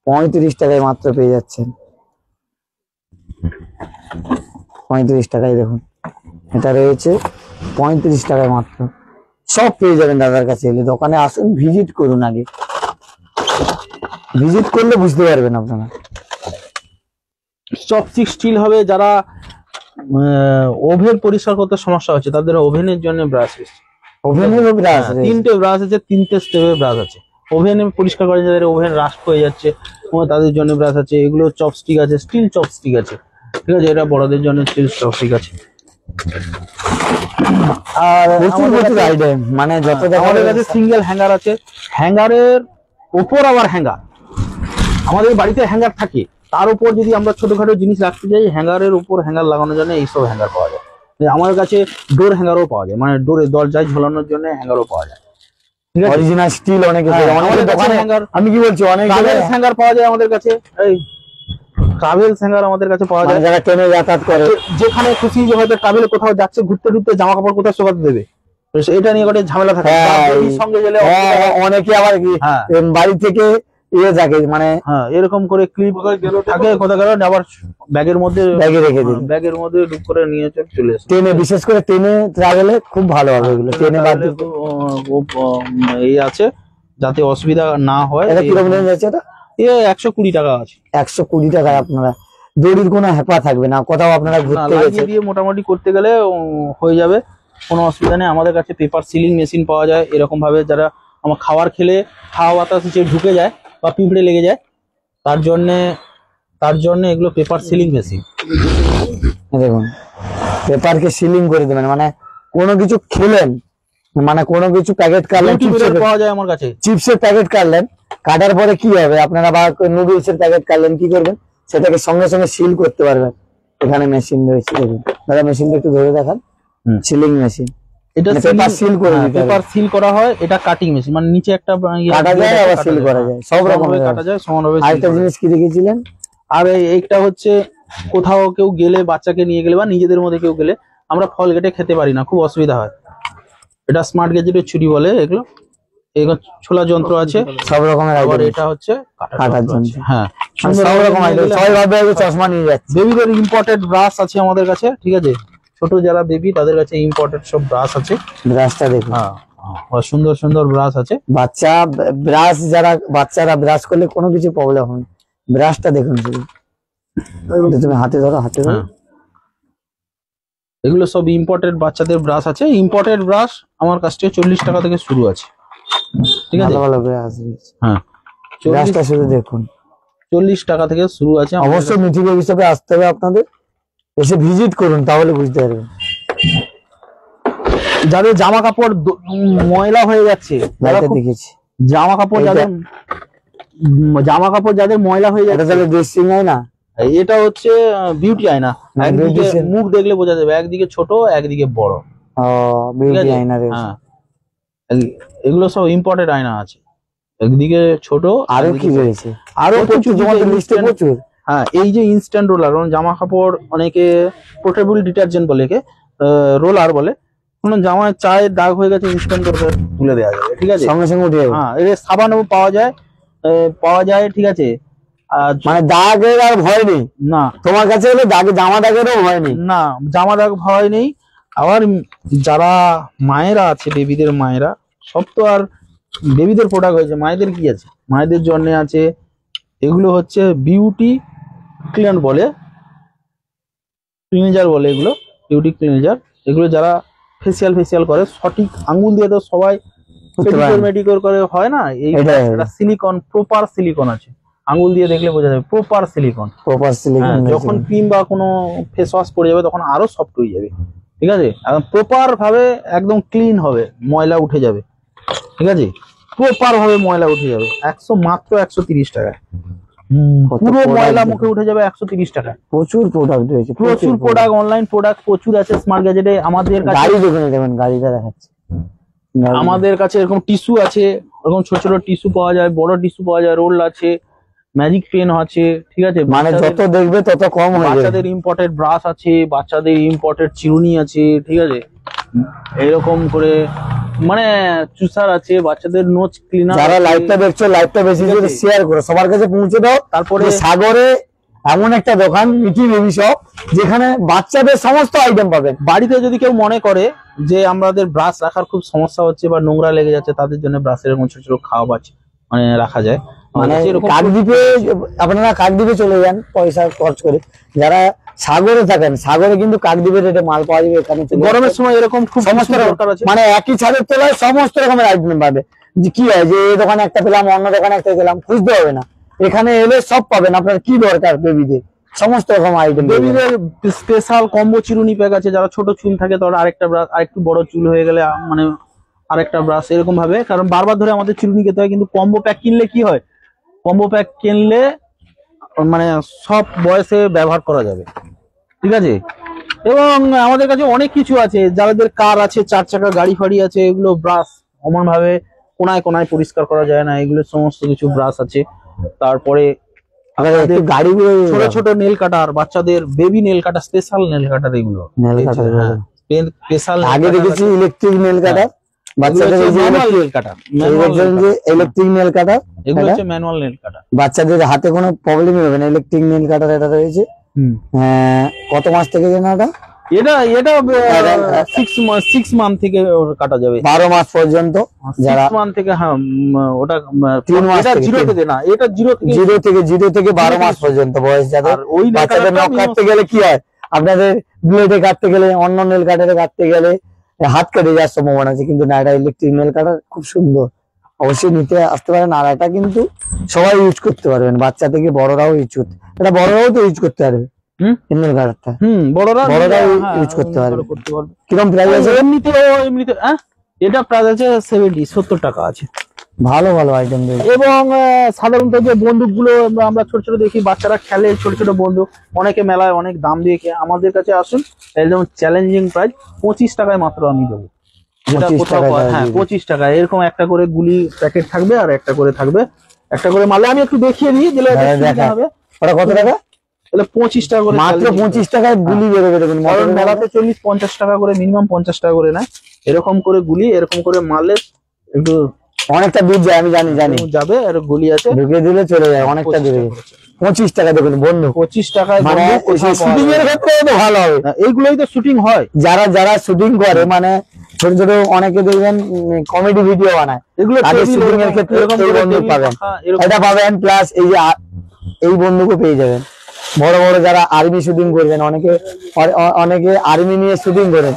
35 টাকায় মাত্র পেয়ে যাচ্ছেন, 35 টাকায় দেখুন, এটা রয়েছে 35 টাকায় মাত্র। সব পেয়ে যাবেন দাদার কাছে এলে। দোকানে আসুন, ভিজিট করুন, আগে ভিজিট করলে বুঝতে পারবেন আপনারা। চপস্টিক স্টিল হবে, যারা ওভেন পরিষ্কার করতে সমস্যা হচ্ছে তাদের ওভেনের জন্য ব্রাশ আছে। ওভেনের ব্রাশ, 3টে ব্রাশ আছে, 3টে স্টেপের ব্রাশ আছে। ওভেনে পরিষ্কার করে যাদের ওভেন রাস্ট হয়ে যাচ্ছে তাদের জন্য ব্রাশ আছে। এগুলো চপস্টিক আছে, স্টিল চপস্টিক আছে, ঠিক আছে, এটা বড়দের জন্য স্টিল চপস্টিক আছে। আর প্রচুর আইটেম, মানে যত আমাদের কাছে সিঙ্গেল হ্যাঙ্গার আছে, হ্যাঙ্গারের উপর আবার হ্যাঙ্গার। আমাদের বাড়িতে হ্যাঙ্গার থাকে, তার উপর যদি আমরা ছোটখাটো জিনিস রাখতে যাই, হ্যাঙ্গারের উপর হ্যাঙ্গার লাগানোর জন্য এইসব হ্যাঙ্গার পাওয়া যায়। আমাদের কাছে ডোর হ্যাঙ্গারও পাওয়া যায়, মানে ডোরে দরজায় ঝোলানোর জন্য হ্যাঙ্গারও পাওয়া যায়, ঠিক আছে। অরিজিনাল স্টিল অনেক হ্যাঙ্গার, আমি কি বলছি, অনেক হ্যাঙ্গার পাওয়া যায় আমাদের কাছে। এই ট্রাভেলস হ্যাঙ্গার আমাদের কাছে পাওয়া যায়, যারা ট্রেনে যাতায়াত করে, যেখানে খুশি হয়তো ট্রাভেলে কোথাও যাচ্ছে, ঘুরতে ঘুরতে জামা কাপড় কোথাও শোকাতে দেবে, এটা নিয়ে একটা ঝামেলা থাকে। সঙ্গে গেলে অনেকে আবার কি বাড়ি থেকে ইয়ে থাকে মানে হ্যাঁ এরকম করে ক্লিপ থাকে, কোথায় গেল আবার ব্যাগের মধ্যে রেখে দিন, ব্যাগের মধ্যে ডুব করে নিয়ে চলে আসে। ট্রেনে বিশেষ করে ট্রেনে ট্রাভেলে খুব ভালো হবে এগুলো, ট্রেনে বাদ দিয়ে। এই আছে যাতে অসুবিধা না হয়। এটা কিরকম রেঞ্জ আছে? এটা 120 টাকা আছে। 120 টাকায় আপনারা দড়ির কোনো হেপা থাকবে না, কোথাও আপনারা ঘুরতে গেছে দিয়ে মোটামুটি করতে গেলে হয়ে যাবে, কোনো অসুবিধা নেই। আমাদের কাছে পেপার সিলিং মেশিন পাওয়া যায় এরকম ভাবে, যারা আমার খাবার খেলে খাওয়া বাতাস যে ঢুকে যায় বা পিঁপড়ে লেগে যায়, তার জন্য এগুলো পেপার সিলিং মেশিন। দেখুন পেপারকে সিলিং করে দেবেন, মানে কোনো কিছু খেলেন, মানে কোনো কিছু প্যাকেট কাটলেন, পাওয়া যায় আমার কাছে, চিপসের প্যাকেট কাটলেন, কাটার পরে কি হবে আপনারা, বা নুডলস এর প্যাকেট কাটলেন, কি করবেন সেটাকে সঙ্গে সঙ্গে সিল করতে পারবেন। এখানে মেশিন রয়েছে, দেখুন দাদা মেশিনটা একটু ধরে দেখান, সিলিং মেশিন। এটা পেপার সিল করে দিতে, পেপার সিল করা হয়। এটা কাটিং মেশিন, মানে নিচে একটা কাটা যায় আবার সিল করা যায়, সব রকম কাটা যায় সমানভাবে। আরেকটা জিনিস কি দেখেছিলেন? আর এইটা হচ্ছে কোথাও কেউ গেলে, বাচ্চাকে নিয়ে গেলে বা নিজেদের মধ্যে কেউ গেলে, আমরা ফল কেটে খেতে পারি না, খুব অসুবিধা হয়। এটা স্মার্ট গ্যাজেটের ছুরি বলে এগুলো। এগুলো ছোলা যন্ত্র আছে সব রকমের, আবার এটা হচ্ছে কাটার যন্ত্র। হ্যাঁ সব রকম আইটেম, সবাই ভাবে চশমা নিয়ে যাচ্ছে। বেবিদের ইম্পোর্টেড ব্রাশ আছে আমাদের কাছে, ঠিক আছে, ছোট যারা বেবি তাদের কাছে ইম্পোর্টেড সব ব্রাশ আছে। ব্রাশটা দেখুন, হ্যাঁ সুন্দর সুন্দর ব্রাশ আছে। বাচ্চা ব্রাশ, যারা বাচ্চারা ব্রাশ করলে কোনো কিছু প্রবলেম হয় না, ব্রাশটা দেখুন শুধু, তুমি হাতে ধরো, হাতে ধরো। এগুলো সব ইম্পোর্টেড বাচ্চাদের ব্রাশ আছে। ইম্পোর্টেড ব্রাশ আমার কাছ থেকে 40 টাকা থেকে শুরু আছে, ঠিক আছে। ভালো ভালো ব্রাশ, হ্যাঁ ব্রাশটা শুধু দেখুন, 40 টাকা থেকে শুরু আছে। অবশ্যই মিঠি বেবি শপে আসতে হবে আপনাদের, এসে ভিজিট করুন, তাহলে বুঝতে পারবেন। যাদের জামা কাপড় ময়লা হয়ে যাচ্ছে, দেখেছি জামা কাপড় যাদের ময়লা হয়ে যাচ্ছে, তাহলে ড্রেসিং হয় না, এটা হচ্ছে বিউটি আয়না। একদিকে মুখ দেখলে বোঝা যাবে, একদিকে ছোট একদিকে বড়। বিউটি আয়না। হ্যাঁ এগুলো সব ইম্পোর্টেড আয়না আছে, একদিকে ছোট। আরো কি রয়েছে? আরো প্রচুর প্রচুর। হ্যাঁ এই যে ইনস্ট্যান্ট রোলার, জামা কাপড় অনেকে পোর্টেবল ডিটারজেন্ট বলে, রোলার বলে। কোনো জামায় চায়ের দাগ হয়ে গেছে, ইনস্ট্যান্ট করে তুলে দেওয়া যাবে, ঠিক আছে, সঙ্গে সঙ্গে উঠে যাবে। হ্যাঁ এর সাবানও পাওয়া যায়, ঠিক আছে। মানে দাগের আর ভয় নেই না, তোমার কাছে হলে দাগে, জামা দাগেরও ভয় নেই। না জামা দাগ ভয় নেই। আবার যারা মায়েরা আছে, বেবিদের মায়েরা, সব তো আর বেবিদের প্রোডাক্ট হয়েছে, মায়েদের কি আছে, মায়েদের জন্য আছে। এগুলো হচ্ছে বিউটি ক্লিনার বলে, ক্লিনজার বলে এগুলো, বিউটি ক্লিনজার। এগুলো যারা ফেসিয়াল করে, সঠিক আঙ্গুল দিয়ে তো সবাই মেডিকেল করে হয় না, এইটা সিলিকন, প্রপার সিলিকন আছে, আঙ্গুল দিয়ে দেখলে বোঝা যাবে প্রপার সিলিকন। যখন ক্রিম বা কোনো ফেস ওয়াশ পরে যাবে তখন আরো সফট হয়ে যাবে, ঠিক আছে, প্রপার ভাবে একদম ক্লিন হবে, ময়লা উঠে যাবে, ঠিক আছে, প্রপার ভাবে ময়লা উঠে যাবে। মাত্র 130 টাকায় পুরো ময়লা মুখে উঠে যাবে, 130 টাকা। প্রচুর প্রোডাক্ট রয়েছে, প্রচুর প্রোডাক্ট, অনলাইন প্রোডাক্ট প্রচুর আছে স্মার্ট গ্যাজেটে। আমাদের কাছে গাড়িটা দেখাচ্ছে, আমাদের কাছে এরকম টিস্যু আছে, এরকম ছোট ছোট টিস্যু পাওয়া যায়, বড় টিস্যু পাওয়া যায়, রোল আছে, ম্যাজিক পেন আছে, ঠিক আছে, মানে যত দেখবে তত কম হবে। বাচ্চাদের ইম্পোর্টেড ব্রাশ আছে, বাচ্চাদের ইম্পোর্টেড চিরুনি আছে, ঠিক আছে, এরকম করে মানে চুসার আছে, বাচ্চাদের নোজ ক্লিনার। যারা লাইভটা দেখছো, লাইভটা বেশি করে শেয়ার করো, সবার কাছে পৌঁছে দাও। তারপরে সাগরে এমন একটা দোকান, মিঠি বেবি শপ, যেখানে বাচ্চাদের সমস্ত আইটেম পাবেন। বাড়িতে যদি কেউ মনে করে যে আমাদের ব্রাশ রাখার খুব সমস্যা হচ্ছে বা নোংরা লেগে যাচ্ছে, তাদের জন্য ব্রাশের এরকম ছোট ছোট খাওয়া মানে রাখা যায়। মানে কাকদ্বীপে, আপনারা কাকদ্বীপে চলে যান পয়সা খরচ করে। যারা সাগরে থাকেন, সাগরে কিন্তু কাকদ্বীপের রেটে মাল পাওয়া যাবে। এখানে গরমের সময় এরকম খুব সমস্ত দরকার আছে, মানে একই ছাদের তলায় সমস্ত রকমের আইটেম পাবে। যে কি হয় যে এই দোকানে একটা পেলাম, অন্য দোকানে একটা পেলাম, খুঁজতে হবে না, এখানে এলে সব পাবেন। আপনার কি দরকার বেবিদের সমস্ত রকম আইটেম। বেবিদের স্পেশাল কম্বো চিরুনি প্যাক আছে, যারা ছোট চুল থাকে তারা আরেকটা ব্রাশ, আরেকটু বড় চুল হয়ে গেলে মানে আরেকটা ব্রাশ, এরকম ভাবে। কারণ বারবার ধরে আমাদের চিরুনি খেতে হয়। কিন্তু কম্বো প্যাক কিনলে কি হয়, কম্বো প্যাক কিনলে মানে সব বয়সে ব্যবহার করা যাবে, ঠিক আছে। এবং আমাদের কাছে অনেক কিছু আছে, যাদের কার আছে, 4 চাকা গাড়ি ফাড়ি আছে, এগুলো ব্রাশ অমন ভাবে কোনায় কোনায় পরিষ্কার করা যায় না, এগুলো সমস্ত কিছু ব্রাশ আছে। তারপরে গাড়ি, ছোট ছোট নেল কাটার, বাচ্চাদের বেবি নেল কাটার, স্পেশাল নেল কাটার, এগুলো স্পেশাল। আগে দেখেছি ইলেকট্রিক নেল কাটার, বাচ্চাদের এই যে ম্যানুয়াল নেল কাটার, ইলেকট্রিক নেল কাটার, এগুলো হচ্ছে ম্যানুয়াল নেল কাটার। বাচ্চাদের হাতে কোনো প্রবলেমই হবে না, ইলেকট্রিক নেল কাটার এটা রয়েছে। কত মাস থেকে যেন এটা 6 মান্থ থেকে কাটা যাবে, 12 মাস পর্যন্ত। 6 মান্থ থেকে, হ্যাঁ ওটা 3 মাস জিরো থেকে না, এটা জিরো থেকে 12 মাস পর্যন্ত বয়স যাদের। ওই বাচ্চাদের নখ কাটতে গেলে কি হয়, আপনাদের ব্লেডে কাটতে গেলে, অন্য নেল কাটারে কাটতে গেলে হাত কেটে যাওয়ার সম্ভাবনা আছে, কিন্তু না, এটা ইলেকট্রিক নেল কাটার খুব সুন্দর, অবশ্যই নিতে আসতে পারেন। আর এটা কিন্তু সবাই ইউজ করতে পারবেন, বাচ্চা থেকে বড়রাও ইউজ করতে, এটা বড়রাও তো ইউজ করতে পারবে নেল কাটারটা, বড়রাও ইউজ করতে পারবে। কিরকম প্রাইস আছে? এমনিতে এটা প্রাইস আছে 70 টাকা আছে। ভালো ভালো আইটেম রয়েছে। এবং সাধারণত যে বন্দুক গুলো আমরা ছোট ছোট দেখি, বাচ্চারা খেলে ছোট ছোট বন্দুক, অনেকে মেলায় অনেক দাম দিয়ে আমাদের কাছে আসুন, একদম চ্যালেঞ্জিং প্রাইস 25 টাকায় মাত্র আমি দেবো। যেটা কোথাও, হ্যাঁ 25 টাকা। এরকম একটা করে গুলি প্যাকেট থাকবে, আর একটা করে থাকবে, একটা করে মারলে আমি একটু দেখিয়ে দিই দিলে হবে। ওটা কত টাকা? 25 টাকা করে, মাত্র 25 টাকায় গুলি বেরোবে। দেখুন মেলাতে 40-50 টাকা করে, মিনিমাম 50 টাকা করে নেয়। এরকম করে গুলি, এরকম করে মারলে একটু অনেকটা দূর যায়, আমি জানি যাবে, আর গুলি আছে ঢুকে দিলে চলে যায় অনেকটা দূরে। 25 টাকা দেখুন বন্ধু, 25 টাকায় শুটিং এর ক্ষেত্রে তো ভালো হবে। এইগুলোই তো শুটিং হয়, যারা শুটিং করে, মানে ছোট ছোট অনেকে দেখবেন কমেডি ভিডিও বানায়, এগুলো শুটিং এর ক্ষেত্রে এই বন্দুক পাবেন, এটা পাবেন। প্লাস এই যে এই বন্দুকও পেয়ে যাবেন। বড় বড় যারা আর্মি শুটিং করবেন, অনেকে আর্মি নিয়ে শুটিং করেন,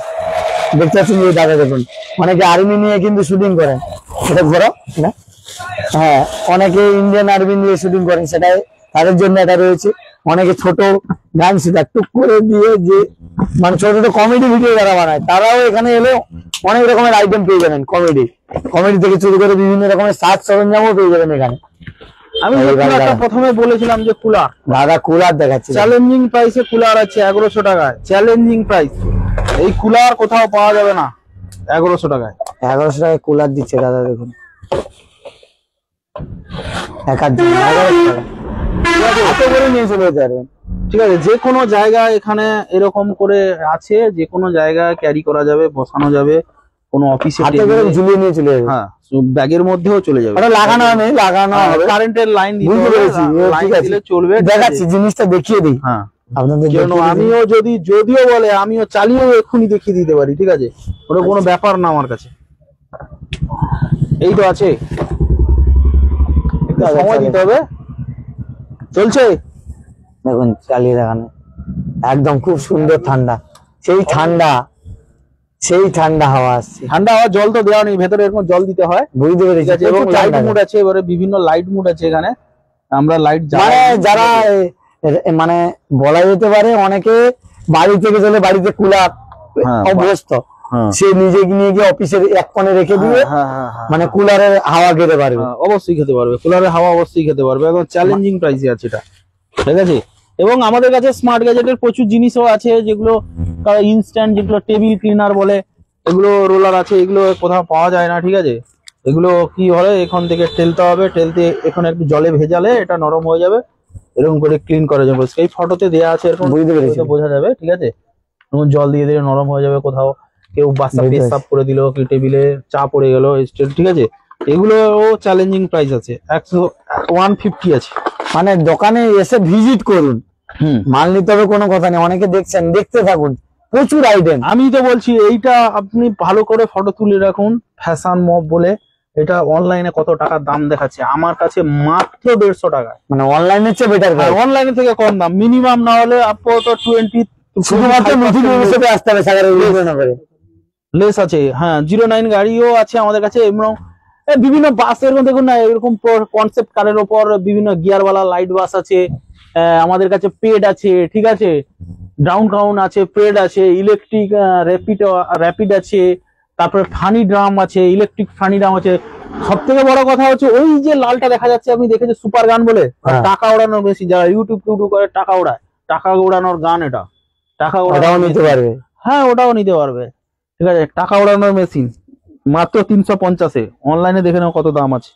দেখতে পাচ্ছেন যে দাদা দেখুন, অনেকে আর্মি নিয়ে কিন্তু শুটিং করেন, এটা ঘোরো না, হ্যাঁ অনেকে ইন্ডিয়ান আর্মি নিয়ে শুটিং করেন, সেটাই তাদের জন্য এটা রয়েছে। অনেকে ছোট গান শিখা টুক করে দিয়ে, যে মানে ছোট ছোট কমেডি ভিডিও যারা বানায়, তারাও এখানে এলে অনেক রকমের আইটেম পেয়ে যাবেন। কমেডি থেকে শুরু করে বিভিন্ন রকমের সাজ সরঞ্জামও পেয়ে যাবেন এখানে। আমি প্রথমে বলেছিলাম যে কুলার, দাদা কুলার দেখাচ্ছি, চ্যালেঞ্জিং প্রাইসে কুলার আছে 1100 টাকায়, চ্যালেঞ্জিং প্রাইস। এই কুলার কোথাও পাওয়া যাবে না 1100 টাকায়। 1100 টাকায় কুলার দিচ্ছে দাদা, দেখুন ঠিক আছে। যে কোনো জায়গায় এখানে এরকম করে আছে, যে কোনো জায়গায় ক্যারি করা যাবে, বসানো যাবে, কোনো অফিসে ঝুলিয়ে নিয়ে চলে যাবে, হ্যাঁ ব্যাগের মধ্যেও চলে যাবে। লাগানো নেই, লাগানো হবে, কারেন্টের লাইন দিলে চলবে। দেখাচ্ছি, জিনিসটা দেখিয়ে দিই হ্যাঁ আপনাদের। আমিও যদিও বলে, আমিও চালিয়েও এক্ষুনি দেখিয়ে দিতে পারি, ঠিক আছে, ওটা কোনো ব্যাপার না আমার কাছে। এই তো আছে, সময় দিতে হবে, চলছে দেখুন চালিয়ে দেখানো, একদম খুব সুন্দর ঠান্ডা, সেই ঠান্ডা হাওয়া আসছে। ঠান্ডা হাওয়া, জল তো দেওয়া নেই, ভেতরে এরকম জল দিতে হয়, বুঝতে পেরেছি। এবং লাইট মুড আছে, এবারে বিভিন্ন লাইট মুড আছে এখানে, আমরা লাইট মানে যারা মানে বলা যেতে পারে, অনেকে বাড়ি থেকে চলে, বাড়িতে কুলার অভ্যস্ত, সে নিজে নিয়ে গিয়ে অফিসের এক কোণে রেখে দিয়ে মানে কুলারের হাওয়া খেতে পারবে, অবশ্যই খেতে পারবে, কুলারের হাওয়া অবশ্যই খেতে পারবে। এবং চ্যালেঞ্জিং প্রাইসে আছে এটা, ঠিক আছে। এবং আমাদের কাছে স্মার্ট গ্যাজেটের প্রচুর জিনিসও আছে, যেগুলো ইনস্ট্যান্ট, যেগুলো টেবিল ক্লিনার বলে, এগুলো রোলার আছে, এগুলো কোথাও পাওয়া যায় না, ঠিক আছে। এগুলো কি হয়, এখান থেকে ঠেলতে হবে, ঠেলতে এখন একটু জলে ভেজালে এটা নরম হয়ে যাবে, এরকম করে ক্লিন করা যাবে। এই ফটোতে দেওয়া আছে, এরকম বোঝা যাবে, ঠিক আছে। জল দিয়ে দিলে নরম হয়ে যাবে, কোথাও কেউ বাচ্চা পেশাব করে দিল, কি টেবিলে চা পড়ে গেল, ঠিক আছে। এগুলো চ্যালেঞ্জিং প্রাইস আছে, 150 আছে। মানে দোকানে এসে ভিজিট করুন, মাল নিতে হবে কোনো কথা নেই। অনেকে দেখছেন, দেখতে থাকুন, প্রচুর আইটেম। আমি তো বলছি এইটা আপনি ভালো করে ফটো তুলে রাখুন, ফ্যাশন মব বলে, এটা অনলাইনে কত টাকার দাম দেখাচ্ছে, আমার কাছে মাত্র 150 টাকায়। মানে অনলাইনের চেয়ে বেটার, অনলাইনে থেকে কম দাম, মিনিমাম না হলে আপাতত 20, শুধুমাত্র আসতে হবে, লেস আছে, হ্যাঁ 09 গাড়িও আছে আমাদের কাছে। এবং বিভিন্ন বাস এরকম দেখুন না, এরকম কনসেপ্ট কারের ওপর বিভিন্ন গিয়ারওয়ালা লাইট বাস আছে আমাদের কাছে, পেড আছে, ঠিক আছে, ডাউন কাউন্ট আছে, পেড আছে, ইলেকট্রিক র্যাপিড আছে, তারপরে ফানি ড্রাম আছে, ইলেকট্রিক ফানি ড্রাম আছে। সব থেকে বড় কথা হচ্ছে ওই যে লালটা দেখা যাচ্ছে, আপনি দেখেছি সুপার গান বলে, টাকা ওড়ানোর বেশি, যারা ইউটিউব করে টাকা ওড়ায়, টাকা ওড়ানোর গান, এটা টাকা ওড়ানো নিতে পারবে, হ্যাঁ ওটাও নিতে পারবে, ঠিক আছে। টাকা ওড়ানোর মেশিন মাত্র 350-এ, অনলাইনে দেখে নাও কত দাম আছে।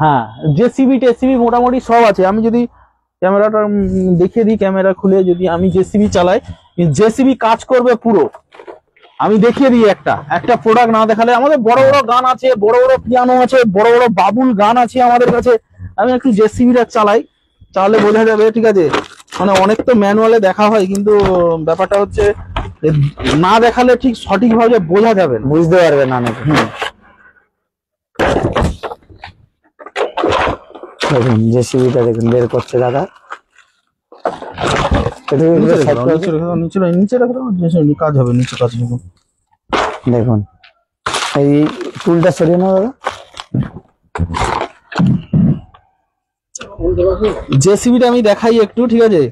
হ্যাঁ জেসিবি টেসিবি মোটামুটি সব আছে। আমি যদি ক্যামেরাটা দেখিয়ে দিই, ক্যামেরা খুলে যদি আমি জেসিবি চালাই, জেসিবি কাজ করবে পুরো, আমি দেখিয়ে দিই একটা প্রোডাক্ট না দেখালে। আমাদের বড় বড় গান আছে, বড় বড় পিয়ানো আছে, বড় বড় বাবুল গান আছে আমাদের কাছে। আমি একটু জেসিবিটা চালাই, চালালে বোঝা যাবে, ঠিক আছে। মানে অনেক তো ম্যানুয়ালে দেখা হয়, কিন্তু ব্যাপারটা হচ্ছে না দেখালে ঠিক সঠিকভাবে বোঝা যাবে না, বুঝতে পারবে না অনেকে। দেখুন জেসিবিটা দেখুন বের করছে দাদা। নিচে রাখো, কাজ হবে, নিচে কাজ হবে। দেখুন এই টুলটা সরিয়ে নাও দাদা। জেসিবিটা আমি দেখাই একটু, ঠিক আছে।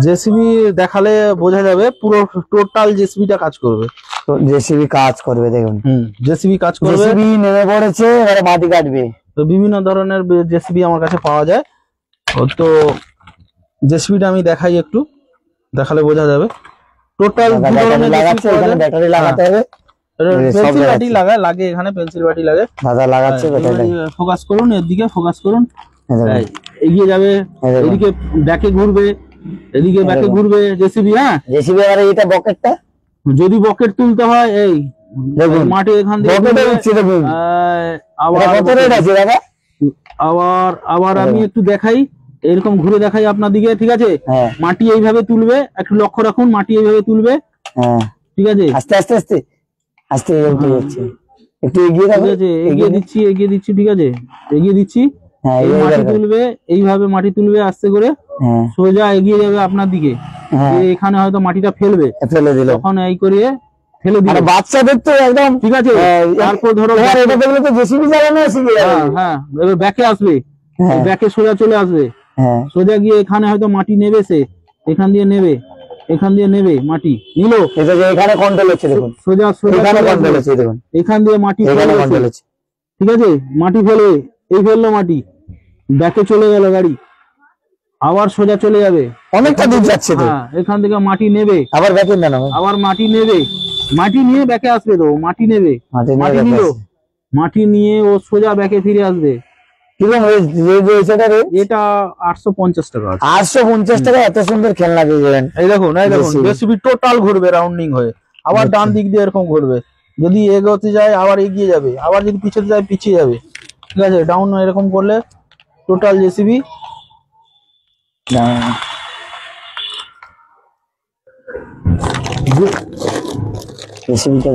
জেসিবি দেখালে বোঝা যাবে, পুরো টোটাল জেসিবিটা কাজ করবে। তো জেসিবি কাজ করবে দেখুন। জেসিবি কাজ করবে, জেসিবি নেমে পড়েছে, এবারে মাটি কাটবে। তো বিভিন্ন ধরনের জেসিবি আমার কাছে পাওয়া যায়। তো জেসিবিটা আমি দেখাই একটু, দেখালে বোঝা যাবে। টোটাল ব্যাটারি লাগাতে হবে, পেন্সিল বাটি লাগে এখানে, পেন্সিল বাটি লাগে দাদা লাগাচ্ছে। ফোকাস করুন, এর দিকে ফোকাস করুন, এগিয়ে যাবে, এদিকে ব্যাকে ঘুরবে, এদিকে ব্যাকে ঘুরবে জেসিবি। হ্যাঁ জেসিবি। আর এটা বকেটটা, যদি বকেট তুলতে হয় এই মাটি এখান থেকে আবার আমি একটু দেখাই, এরকম ঘুরে দেখাই আপনার দিকে, ঠিক আছে। মাটি এইভাবে তুলবে, একটু লক্ষ্য রাখুন, মাটি এইভাবে তুলবে, ঠিক আছে। আস্তে আস্তে আস্তে আস্তে একটু এগিয়ে দিচ্ছি, ঠিক আছে, এগিয়ে দিচ্ছি। মাটি তুলবে, এইভাবে মাটি তুলবে আস্তে করে, সোজা এগিয়ে যাবে আপনার দিকে। এখানে হয়তো মাটিটা ফেলে দিল, তখন এই করে ফেলে দিল। বাচ্চাদের তো একদম ঠিক আছে। তারপর ধরো এটা দেখলে তো জেসিবি চালানো শিখে যাবে। হ্যাঁ, এবার ব্যাকে আসবে, ব্যাকে সোজা চলে আসবে, সোজা গিয়ে এখানে হয়তো মাটি নেবে, সে এখান দিয়ে নেবে, এখান দিয়ে নেবে, মাটি নিল, এখানে কন্ট্রোল হচ্ছে দেখুন, সোজা এখানে কন্ট্রোল হচ্ছে দেখুন, এখান দিয়ে মাটি কন্ট্রোল হচ্ছে, ঠিক আছে। মাটি ফেলে এই ফেললো মাটি, ব্যাকে চলে গেল গাড়ি, আবার সোজা চলে যাবে, অনেকটা দূর যাচ্ছে তো। এখান থেকে মাটি নেবে, আবার ব্যাকে আবার মাটি নেবে, মাটি নিয়ে ব্যাকে আসবে, তো মাটি নেবে, মাটি নিল, মাটি নিয়ে ও সোজা ব্যাকে ফিরে আসবে। এটা 850 টাকা। 850 টাকা এত সুন্দর খেলনা দিয়ে দেবেন। এই দেখুন জেসিবি টোটাল ঘুরবে রাউন্ডিং হয়ে, আবার ডান দিক দিয়ে এরকম ঘুরবে, যদি এগোতে যায় আবার এগিয়ে যাবে, আবার যদি পিছতে যায় পিছিয়ে যাবে, ঠিক আছে। ডাউন এরকম করলে টোটাল জেসিবি। জেসিবিটা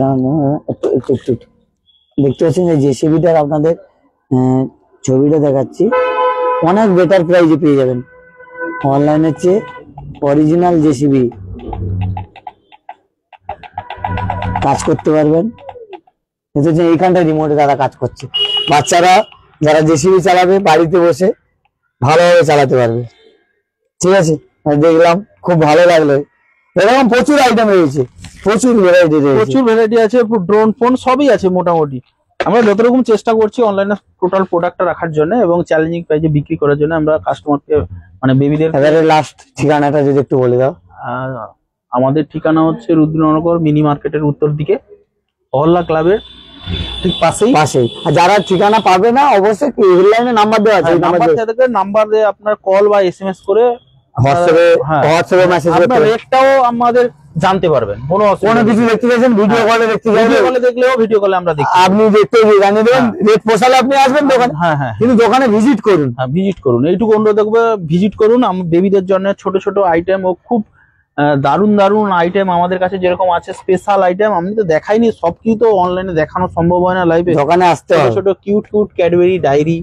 দেখতে পাচ্ছেন, যে জেসিবিটার আপনাদের ছবিটা দেখাচ্ছি, অনেক বেটার প্রাইজে পেয়ে যাবেন অনলাইনের চেয়ে। অরিজিনাল জেসিবি কাজ করতে পারবেন। এইখানটা রিমোটে দাদা কাজ করছে, বাচ্চারা যারা জেসিবি চালাবে বাড়িতে বসে ভালোভাবে চালাতে পারবে, ঠিক আছে। দেখলাম খুব ভালো লাগলো, এরকম প্রচুর আইটেম রয়েছে, প্রচুর ভ্যারাইটি আছে, ড্রোন ফোন সবই আছে মোটামুটি। আমরা যত রকম চেষ্টা করছি অনলাইনে টোটাল প্রোডাক্টটা রাখার জন্য এবং চ্যালেঞ্জিং প্রাইসে বিক্রি করার জন্য। আমরা কাস্টমারকে মানে বেবিদের লাস্ট ঠিকানাটা যদি একটু বলে দাও। আমাদের ঠিকানা হচ্ছে রুদ্রনগর মিনি মার্কেটের উত্তর দিকে, অহল্লা ক্লাবের ঠিক পাশেই। আর যারা ঠিকানা পাবে না অবশ্যই হেডলাইনে নাম্বার দেওয়া আছে, নাম্বার দিয়ে আপনার কল বা এসএমএস করে হোয়াটসঅ্যাপে মেসেজ করে রেটটাও আমাদের জানতে পারবেন। কোনো কিছু দেখতে চাইছেন ভিডিও কলে দেখতে চাইছেন, ভিডিও কলে দেখলেও ভিডিও কলে আমরা দেখি, আপনি দেখতে জানিয়ে দেবেন। রেট পোষালে আপনি আসবেন দোকানে। কিন্তু দোকানে ভিজিট করুন, ভিজিট করুন, এইটুকু অনুরোধ দেখবে, ভিজিট করুন। বেবিদের জন্য ছোট ছোট আইটেম ও খুব দারুণ দারুণ আইটেম আমাদের কাছে যেরকম আছে, স্পেশাল আইটেম আমি তো দেখাইনি, সবকিছু তো অনলাইনে দেখানো সম্ভব হয় না, লাইভে দোকানে আসতে হবে। ছোট কিউট ক্যাডবেরি ডায়েরি,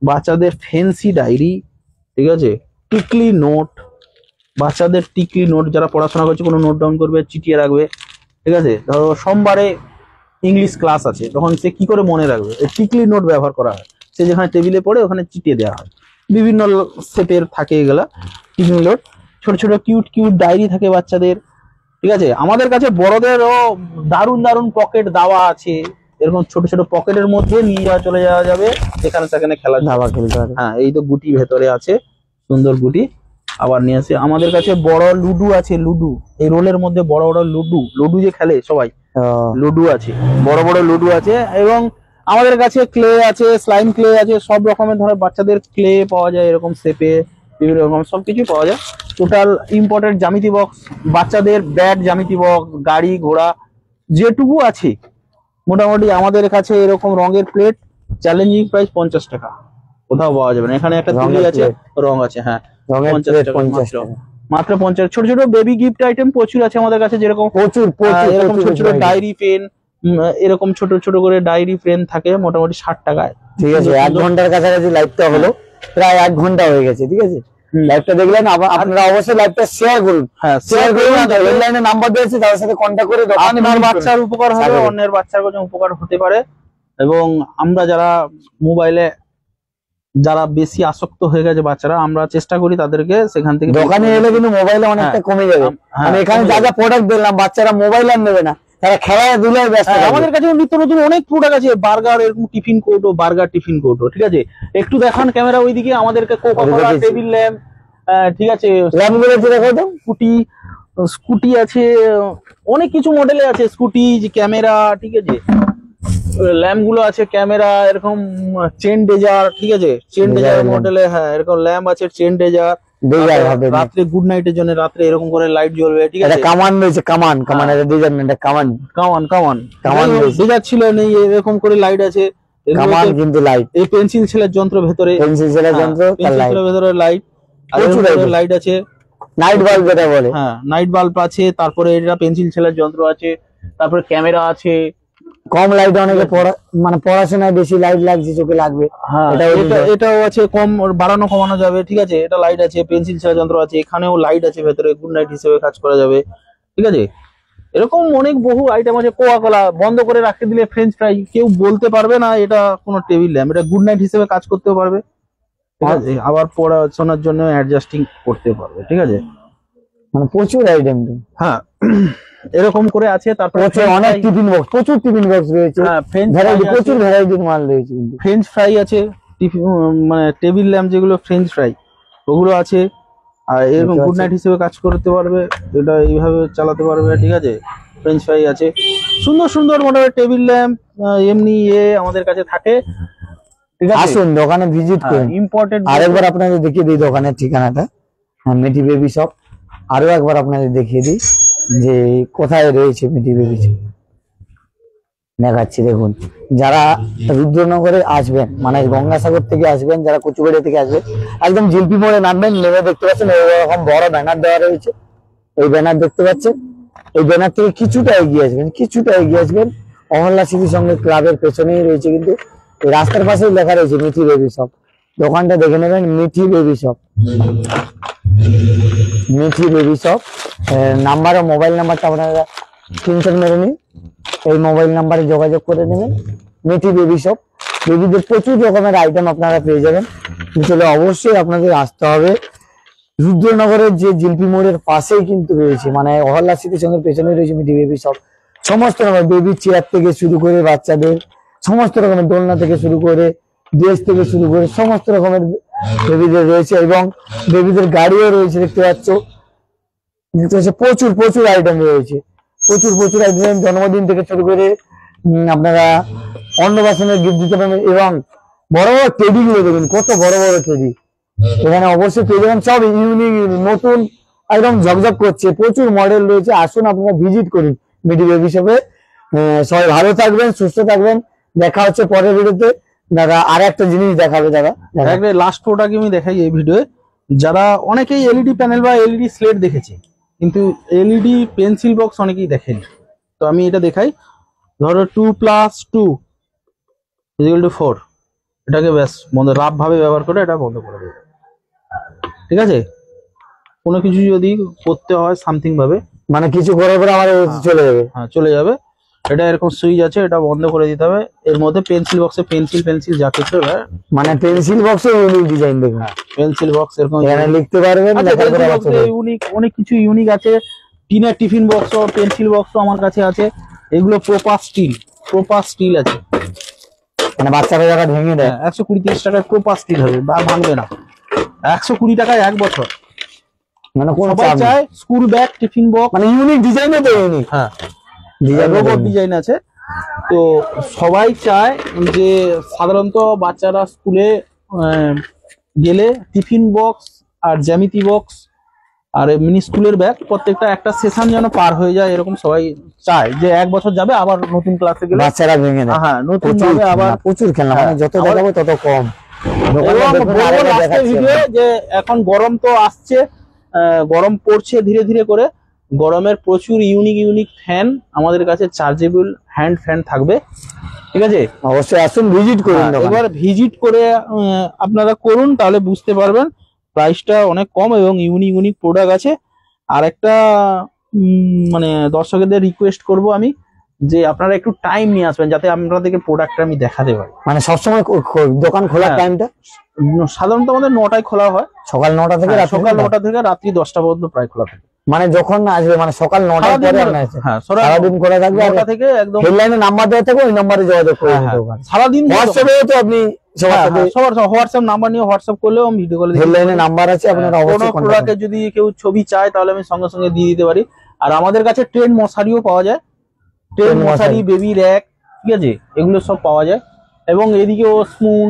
বাচ্চাদের ফ্যান্সি ডায়েরি, ঠিক আছে, টিকলি নোট, বাচ্চাদের টিকলি নোট, যারা পড়াশোনা করছে কোনো নোট ডাউন করবে, চিটিয়ে রাখবে, ঠিক আছে। ধরো সোমবারে ইংলিশ ক্লাস আছে, তখন সে কি করে মনে রাখবে, এই টিকলি নোট ব্যবহার করা হয়। সে যেখানে টেবিলে পড়ে ওখানে চিটিয়ে দেওয়া হয়, বিভিন্ন শেপের থাকে এগুলা টিকলি নোট। ছোট ছোট কিউট ডায়েরি থাকে বাচ্চাদের, ঠিক আছে। আমাদের কাছে বড়দেরও দারুণ দারুণ পকেট দেওয়া আছে, এরকম ছোট ছোট পকেটের মধ্যে নিয়ে চলে যাওয়া যাবে, যেখানে সেখানে খেলা দাবা খেলতে পারে। হ্যাঁ, এই তো গুটি ভেতরে আছে, সুন্দর গুটি। আবার নিয়ে আসে আমাদের কাছে বড় লুডু আছে, লুডু এই রোলের মধ্যে বড় বড় লুডু যে খেলে সবাই, লুডু আছে, বড় বড় লুডু আছে। এবং আমাদের কাছে ক্লে আছে, স্লাইম ক্লে আছে, সব রকমের ধরনের বাচ্চাদের ক্লে পাওয়া যায়, এরকম শেপে বিভিন্ন রকম সবকিছু পাওয়া যায়। টোটাল ইম্পোর্টেড জ্যামিতি বক্স, বাচ্চাদের ব্যাট জ্যামিতি বক্স, গাড়ি ঘোড়া যেটুকু আছে মোটামুটি আমাদের কাছে এরকম রঙের প্লেট চ্যালেঞ্জিং প্রাইস 50 টাকা, কোথাও পাওয়া যাবে না। এখানে একটা তুলি আছে, রং আছে, হ্যাঁ, রঙের 50 প্লেট টাকা 50 মাত্র। টাকা। মাত্র 50। ছোট ছোট বেবি গিফট আইটেম প্রচুর আছে আমাদের কাছে, যেরকম প্রচুর এরকম ছোট ছোট item। ডায়েরি পেন, এরকম ছোট ছোট করে ডায়েরি পেন থাকে মোটামুটি 60 টাকায়। ঠিক আছে, 1 ঘন্টার কাছাকাছি লাইভটা হলো, প্রায় 1 ঘন্টা হয়ে গেছে। ঠিক আছে, লাইভটা দেখলেন, আপনারা অবশ্যই লাইভটা শেয়ার করুন, হ্যাঁ, শেয়ার করুন। অনলাইনে নাম্বার দিয়েছে, তাদের সাথে কন্টাক্ট করে আপনার বাচ্চার উপকার হবে, অন্যের বাচ্চার কোনো উপকার হতে পারে। এবং আমরা যারা মোবাইলে যারা বেশি আসক্ত হয়ে গেছে বাচ্চারা, আমরা চেষ্টা করি তাদেরকে সেখান থেকে দোকানে এলে কিন্তু মোবাইলে অনেকটা কমে যাবে। আমি এখানে যা যা প্রোডাক্ট দিলাম, বাচ্চারা মোবাইল আর নেবে না, তারা খেলাধুলায় ব্যস্ত। আমাদের কাছে নিত্য নতুন অনেক প্রোডাক্ট আছে, বার্গার, এরকম টিফিন কোটো, বার্গার টিফিন কোটো। ঠিক আছে, একটু দেখান ক্যামেরা ওইদিকে, আমাদেরকে কোকা কোলা, টেবিল ল্যাম্প, ঠিক আছে, ল্যাম্পগুলো একটু দেখো তো। স্কুটি আছে, অনেক কিছু মডেলে আছে, স্কুটি, ক্যামেরা, ঠিক আছে, ল্যাম্প গুলো আছে, ক্যামেরা, এরকম চেন ডেজার, ঠিক আছে, চেন ডেজার মডেলে, হ্যাঁ, এরকম ল্যাম্প আছে, চেন ডেজার, রাত্রে গুড নাইটের জন্য রাত্রে এরকম করে লাইট জ্বলবে। ঠিক আছে, কামান রয়েছে, কামান এটা ডিজাইন, এটা কামান ডেজার ছিল নেই, এরকম করে লাইট আছে, কামান কিন্তু লাইট, এই পেন্সিল ছেলের যন্ত্র ভেতরে, পেন্সিল ছেলের যন্ত্র, ভেতরে লাইট, লাইট আছে, নাইট বাল্ব যেটা বলে, হ্যাঁ, নাইট বাল্ব আছে। তারপরে এটা পেন্সিল ছেলের যন্ত্র আছে, তারপরে ক্যামেরা আছে। কম লাইট, অনেকে মানে পড়াশোনায় বেশি লাইট লাগছে, চোখে লাগবে, এটাও আছে, কম বাড়ানো কমানো যাবে। ঠিক আছে, এটা লাইট আছে, পেন্সিল ছেঁড়া যন্ত্র আছে, এখানেও লাইট আছে ভেতরে, গুড নাইট হিসেবে কাজ করা যাবে। ঠিক আছে, এরকম অনেক বহু আইটেম আছে। কোকা কোলা বন্ধ করে রাখতে দিলে ফ্রেঞ্চ ফ্রাই, কেউ বলতে পারবে না এটা কোনো টেবিল ল্যাম্প, এটা গুড নাইট হিসেবে কাজ করতেও পারবে। ঠিক আছে, আবার পড়াশোনার জন্য অ্যাডজাস্টিং করতে পারবে। ঠিক আছে, মানে প্রচুর আইটেম, হ্যাঁ, এরকম করে আছে। তারপরে অনেক টিফিন বক্স, প্রচুর টিফিন বক্স রয়েছে, প্রচুর ভ্যারাইটির মাল রয়েছে। ফ্রেঞ্চ ফ্রাই আছে, মানে টেবিল ল্যাম্প যেগুলো ফ্রেঞ্চ ফ্রাই, ওগুলো আছে। আর এরকম গুড নাইট হিসেবে কাজ করতে পারবে, এটা এইভাবে চালাতে পারবে। ঠিক আছে, ফ্রেঞ্চ ফ্রাই আছে, সুন্দর সুন্দর মোটামুটি টেবিল ল্যাম্প এমনি আমাদের কাছে থাকে। ঠিক আছে, আসুন দোকানে ভিজিট করুন। ইম্পর্টেন্ট আরেকবার আপনাদের দেখিয়ে দিই দোকানের ঠিকানাটা, মিঠি বেবি শপ। আরো একবার আপনাদের দেখিয়ে দিই যে কোথায় রয়েছে মিঠি বেবি শপ, দেখাচ্ছি। দেখুন, যারা রুদ্রনগরে আসবেন, মানে গঙ্গাসাগর থেকে আসবেন, যারা কচুবাড়ি থেকে আসবেন, একদম জিলপি মোড়ে নামবেন, নেমে দেখতে পাচ্ছেন এরকম বড় ব্যানার দেওয়া রয়েছে। এই ব্যানার দেখতে পাচ্ছেন, এই ব্যানার থেকে কিছুটা এগিয়ে আসবেন, অহল্লা স্মৃতি সংঘ ক্লাবের পেছনেই রয়েছে, কিন্তু এই রাস্তার পাশেই লেখা রয়েছে মিঠি বেবি শপ। দোকানটা দেখে নেবেন, Mithi baby shop, Mithi baby shop. Number ও মোবাইল নাম্বারটা আপনারা স্ক্রিনশট মেরে নিন, এই মোবাইল নাম্বারে যোগাযোগ করে নেবেন। মিঠি বেবি শপ, বেবিদের প্রচুর রকমের আইটেম আপনারা পেয়ে যাবেন। চলে অবশ্যই আপনাদের আসতে হবে। রুদ্রনগরের যে জিলপি মোড়ের পাশেই কিন্তু রয়েছে, মানে অহল্লা স্মৃতি সংঘের পেছনে রয়েছে মিঠি বেবি শপ। সমস্ত রকমের বেবি চেয়ার থেকে শুরু করে বাচ্চাদের সমস্ত রকমের দোলনা থেকে শুরু করে ড্রেস থেকে শুরু করে সমস্ত রকমের বেবিদের রয়েছে, এবং বেবিদের গাড়িও রয়েছে। দেখতে পাচ্ছ প্রচুর আইটেম রয়েছে, প্রচুর আইটেম। জন্মদিন থেকে শুরু করে আপনারা অন্নপ্রাশনের গিফট দিতে পারবেন, এবং বড় বড় টেডি গুলো দেখুন, কত বড় বড় টেডি এখানে অবশ্যই পেয়ে যাবেন। সব ইউনিক নতুন, একদম ঝকঝক করছে, প্রচুর মডেল রয়েছে। আসুন আপনারা ভিজিট করুন মিঠি বেবি শপে। সবাই ভালো থাকবেন, সুস্থ থাকবেন, দেখা হচ্ছে পরের ভিডিওতে। দাদা আর একটা জিনিস দেখাবে, দাদা লাস্ট প্রোডাক্ট আমি দেখাই এই ভিডিওয়ে। যারা অনেকেই এলইডি প্যানেল বা এলইডি স্লেট দেখেছে, কিন্তু এলইডি পেন্সিল বক্স অনেকেই দেখেনি, তো আমি এটা দেখাই। ধরো 2+2 = 4, এটাকে ব্যাস বন্ধ, রাফ ভাবে ব্যবহার করে এটা বন্ধ করে দেবে। ঠিক আছে, কোনো কিছু যদি করতে হয় সামথিং ভাবে, মানে কিছু করার পরে আমার চলে যাবে, হ্যাঁ চলে যাবে। এটা এরকম সুইচ আছে, এটা বন্ধ করে দিতে হবে। এর মধ্যে পেন্সিল বক্সে পেন্সিল যা কিছু, মানে পেন্সিল বক্সে ইউনিক ডিজাইন দেখুন, পেন্সিল বক্স এরকম এখানে লিখতে পারবেন। ইউনিক অনেক কিছু ইউনিক আছে। টিনের টিফিন বক্স ও পেন্সিল বক্স আমার কাছে আছে। এগুলো প্রপার স্টিল আছে, মানে বাচ্চারা যারা ভেঙে দেয় 120-30 টাকায় প্রপার স্টিল হবে, বা ভাঙবে না। 120 টাকায় 1 বছর। মানে কোন চাই স্কুল ব্যাগ, টিফিন বক্স, মানে ইউনিক ডিজাইন তো ইউনিক, হ্যাঁ রোবট ডিজাইন আছে। তো সবাই চায় যে সাধারণত বাচ্চারা স্কুলে গেলে টিফিন বক্স আর জ্যামিতি বক্স আর এমনি স্কুলের ব্যাগ প্রত্যেকটা একটা সেশন যেন পার হয়ে যায়, এরকম সবাই চায় যে 1 বছর যাবে আবার নতুন ক্লাসে গেলে বাচ্চারা ভেঙে নেয়। হ্যাঁ নতুন প্রচুর ভাবে আবার খেলনা, প্রচুর খেলনা, মানে যত আবার- দেখাবো তত কম। দোকানে এবং দেখুন বলবো আরেকটা last এ দেখাচ্ছি ভিডিও আমি। যে এখন গরম তো আসছে, গরম পড়ছে ধীরে ধীরে করে, গরমের প্রচুর ইউনিক ইউনিক ফ্যান আমাদের কাছে চার্জেবল হ্যান্ড ফ্যান থাকবে, ঠিক আছে? অবশ্যই আসুন, ভিজিট করুন হ্যাঁ, দোকানে। এবার ভিজিট করে আপনারা করুন, তাহলে বুঝতে পারবেন প্রাইসটা অনেক কম এবং ইউনিক ইউনিক প্রোডাক্ট আছে। আর একটা মানে দর্শকদের রিকোয়েস্ট করব আমি যে আপনারা একটু টাইম নিয়ে আসবেন যাতে আপনাদেরকে প্রোডাক্টটা আমি দেখাতে পারি। মানে সবসময় দোকান খোলার হ্যাঁ। টাইমটা সাধারণত আমাদের 9টায় খোলা হয়, সকাল 9টা থেকে রাত সকাল 9টা থেকে রাত্রি 10টা পর্যন্ত প্রায় খোলা থাকে। মানে যখন আসবে, মানে সকাল 9টার সারাদিন পরে ধরে- আপনার আছে। হ্যাঁ সারাদিন খোলা থাকবে। আর 9টা থেকে একদম হেডলাইনে নাম্বার দেওয়া থাকবে, ওই নাম্বারে যোগাযোগ করে হ্যাঁ, হ্যাঁ, দোকান। সারাদিন ধরে হোয়াটসঅ্যাপেও তো আপনি সবার সাথে সবার হোয়াটসঅ্যাপ নাম্বার নিয়ে হোয়াটসঅ্যাপ করলেও আমি ভিডিও কলে হেডলাইনে নাম্বার আছে, আপনারা কোনো অবশ্যই কন্টাক্ট প্রোডাক্টে যদি কেউ ছবি চায় তাহলে আমি সঙ্গে সঙ্গে দিয়ে দিতে পারি। আর আমাদের কাছে ট্রেন মশারিও পাওয়া যায়, ট্রেন ট্রেন মশারি, মশারি। বেবি র্যাক, ঠিক আছে, এগুলো সব পাওয়া যায়। এবং এদিকেও স্পুন,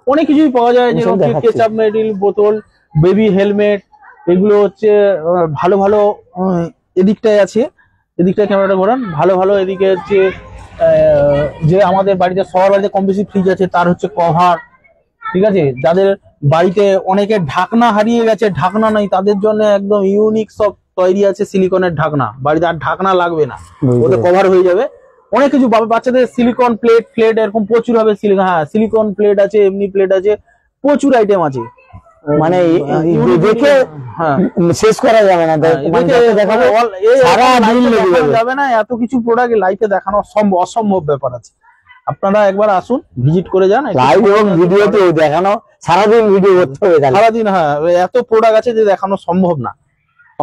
অনেক কিছুই পাওয়া যায়, আমি সব যেরকম দেখাচ্ছি। কেচাপ মেডিল, বোতল, বেবি হেলমেট, এগুলো হচ্ছে ভালো ভালো এদিকটায় আছে। এদিকটায় ক্যামেরাটা ঘোরান, ভালো ভালো এদিকে হচ্ছে যে আমাদের বাড়িতে সবার বাড়িতে কম বেশি ফ্রিজ আছে, তার হচ্ছে কভার, ঠিক আছে? যাদের বাড়িতে অনেকে ঢাকনা হারিয়ে গেছে, ঢাকনা নাই, তাদের জন্য একদম ইউনিক সব তৈরি আছে সিলিকনের ঢাকনা, বাড়িতে আর ঢাকনা লাগবে না, বুঝতে ওতে পেরেছি। কভার হয়ে যাবে। অনেক কিছু বাচ্চাদের সিলিকন প্লেট ফ্লেট এরকম প্রচুর হবে, সিলিকন প্লেট আছে, এমনি প্লেট আছে, প্রচুর আইটেম আছে। মানে Unique দেখে হ্যাঁ শেষ করা যাবে না। মানে যত দেখাবো সারা দিন লেগে যাবে। যাবে না, এত কিছু প্রোডাক্ট লাইফে দেখানো অসম্ভব ব্যাপার আছে। আপনারা একবার আসুন, ভিজিট করে যান। একটু লাইভ এবং ভিডিওতে দেখানো, সারাদিন ভিডিও করতে হবে তাহলে। সারাদিন, হ্যাঁ, এত প্রোডাক্ট আছে যে দেখানো সম্ভব না।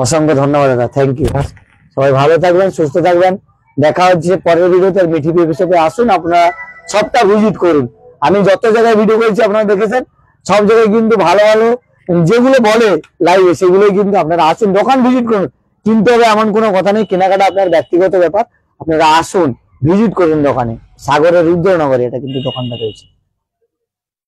অসংখ্য ধন্যবাদ দাদা, থ্যাংক ইউ। সবাই ভালো থাকবেন, সুস্থ থাকবেন। দেখা হচ্ছে পরের ভিডিওতে। মিঠি বেবি শপে আসুন, আপনারা সবটা ভিজিট করুন। আমি যত জায়গায় ভিডিও করেছি আপনারা দেখেছেন, সব জায়গায় কিন্তু ভালো ভালো যেগুলো বলে লাইভে সেগুলোই কিন্তু আপনারা আসুন, দোকান ভিজিট করুন। কিনতে হবে এমন কোনো কথা নেই, কেনাকাটা আপনার ব্যক্তিগত ব্যাপার। আপনারা আসুন, ভিজিট করুন দোকানে। সাগরের রুদ্রনগরে এটা কিন্তু দোকানটা রয়েছে।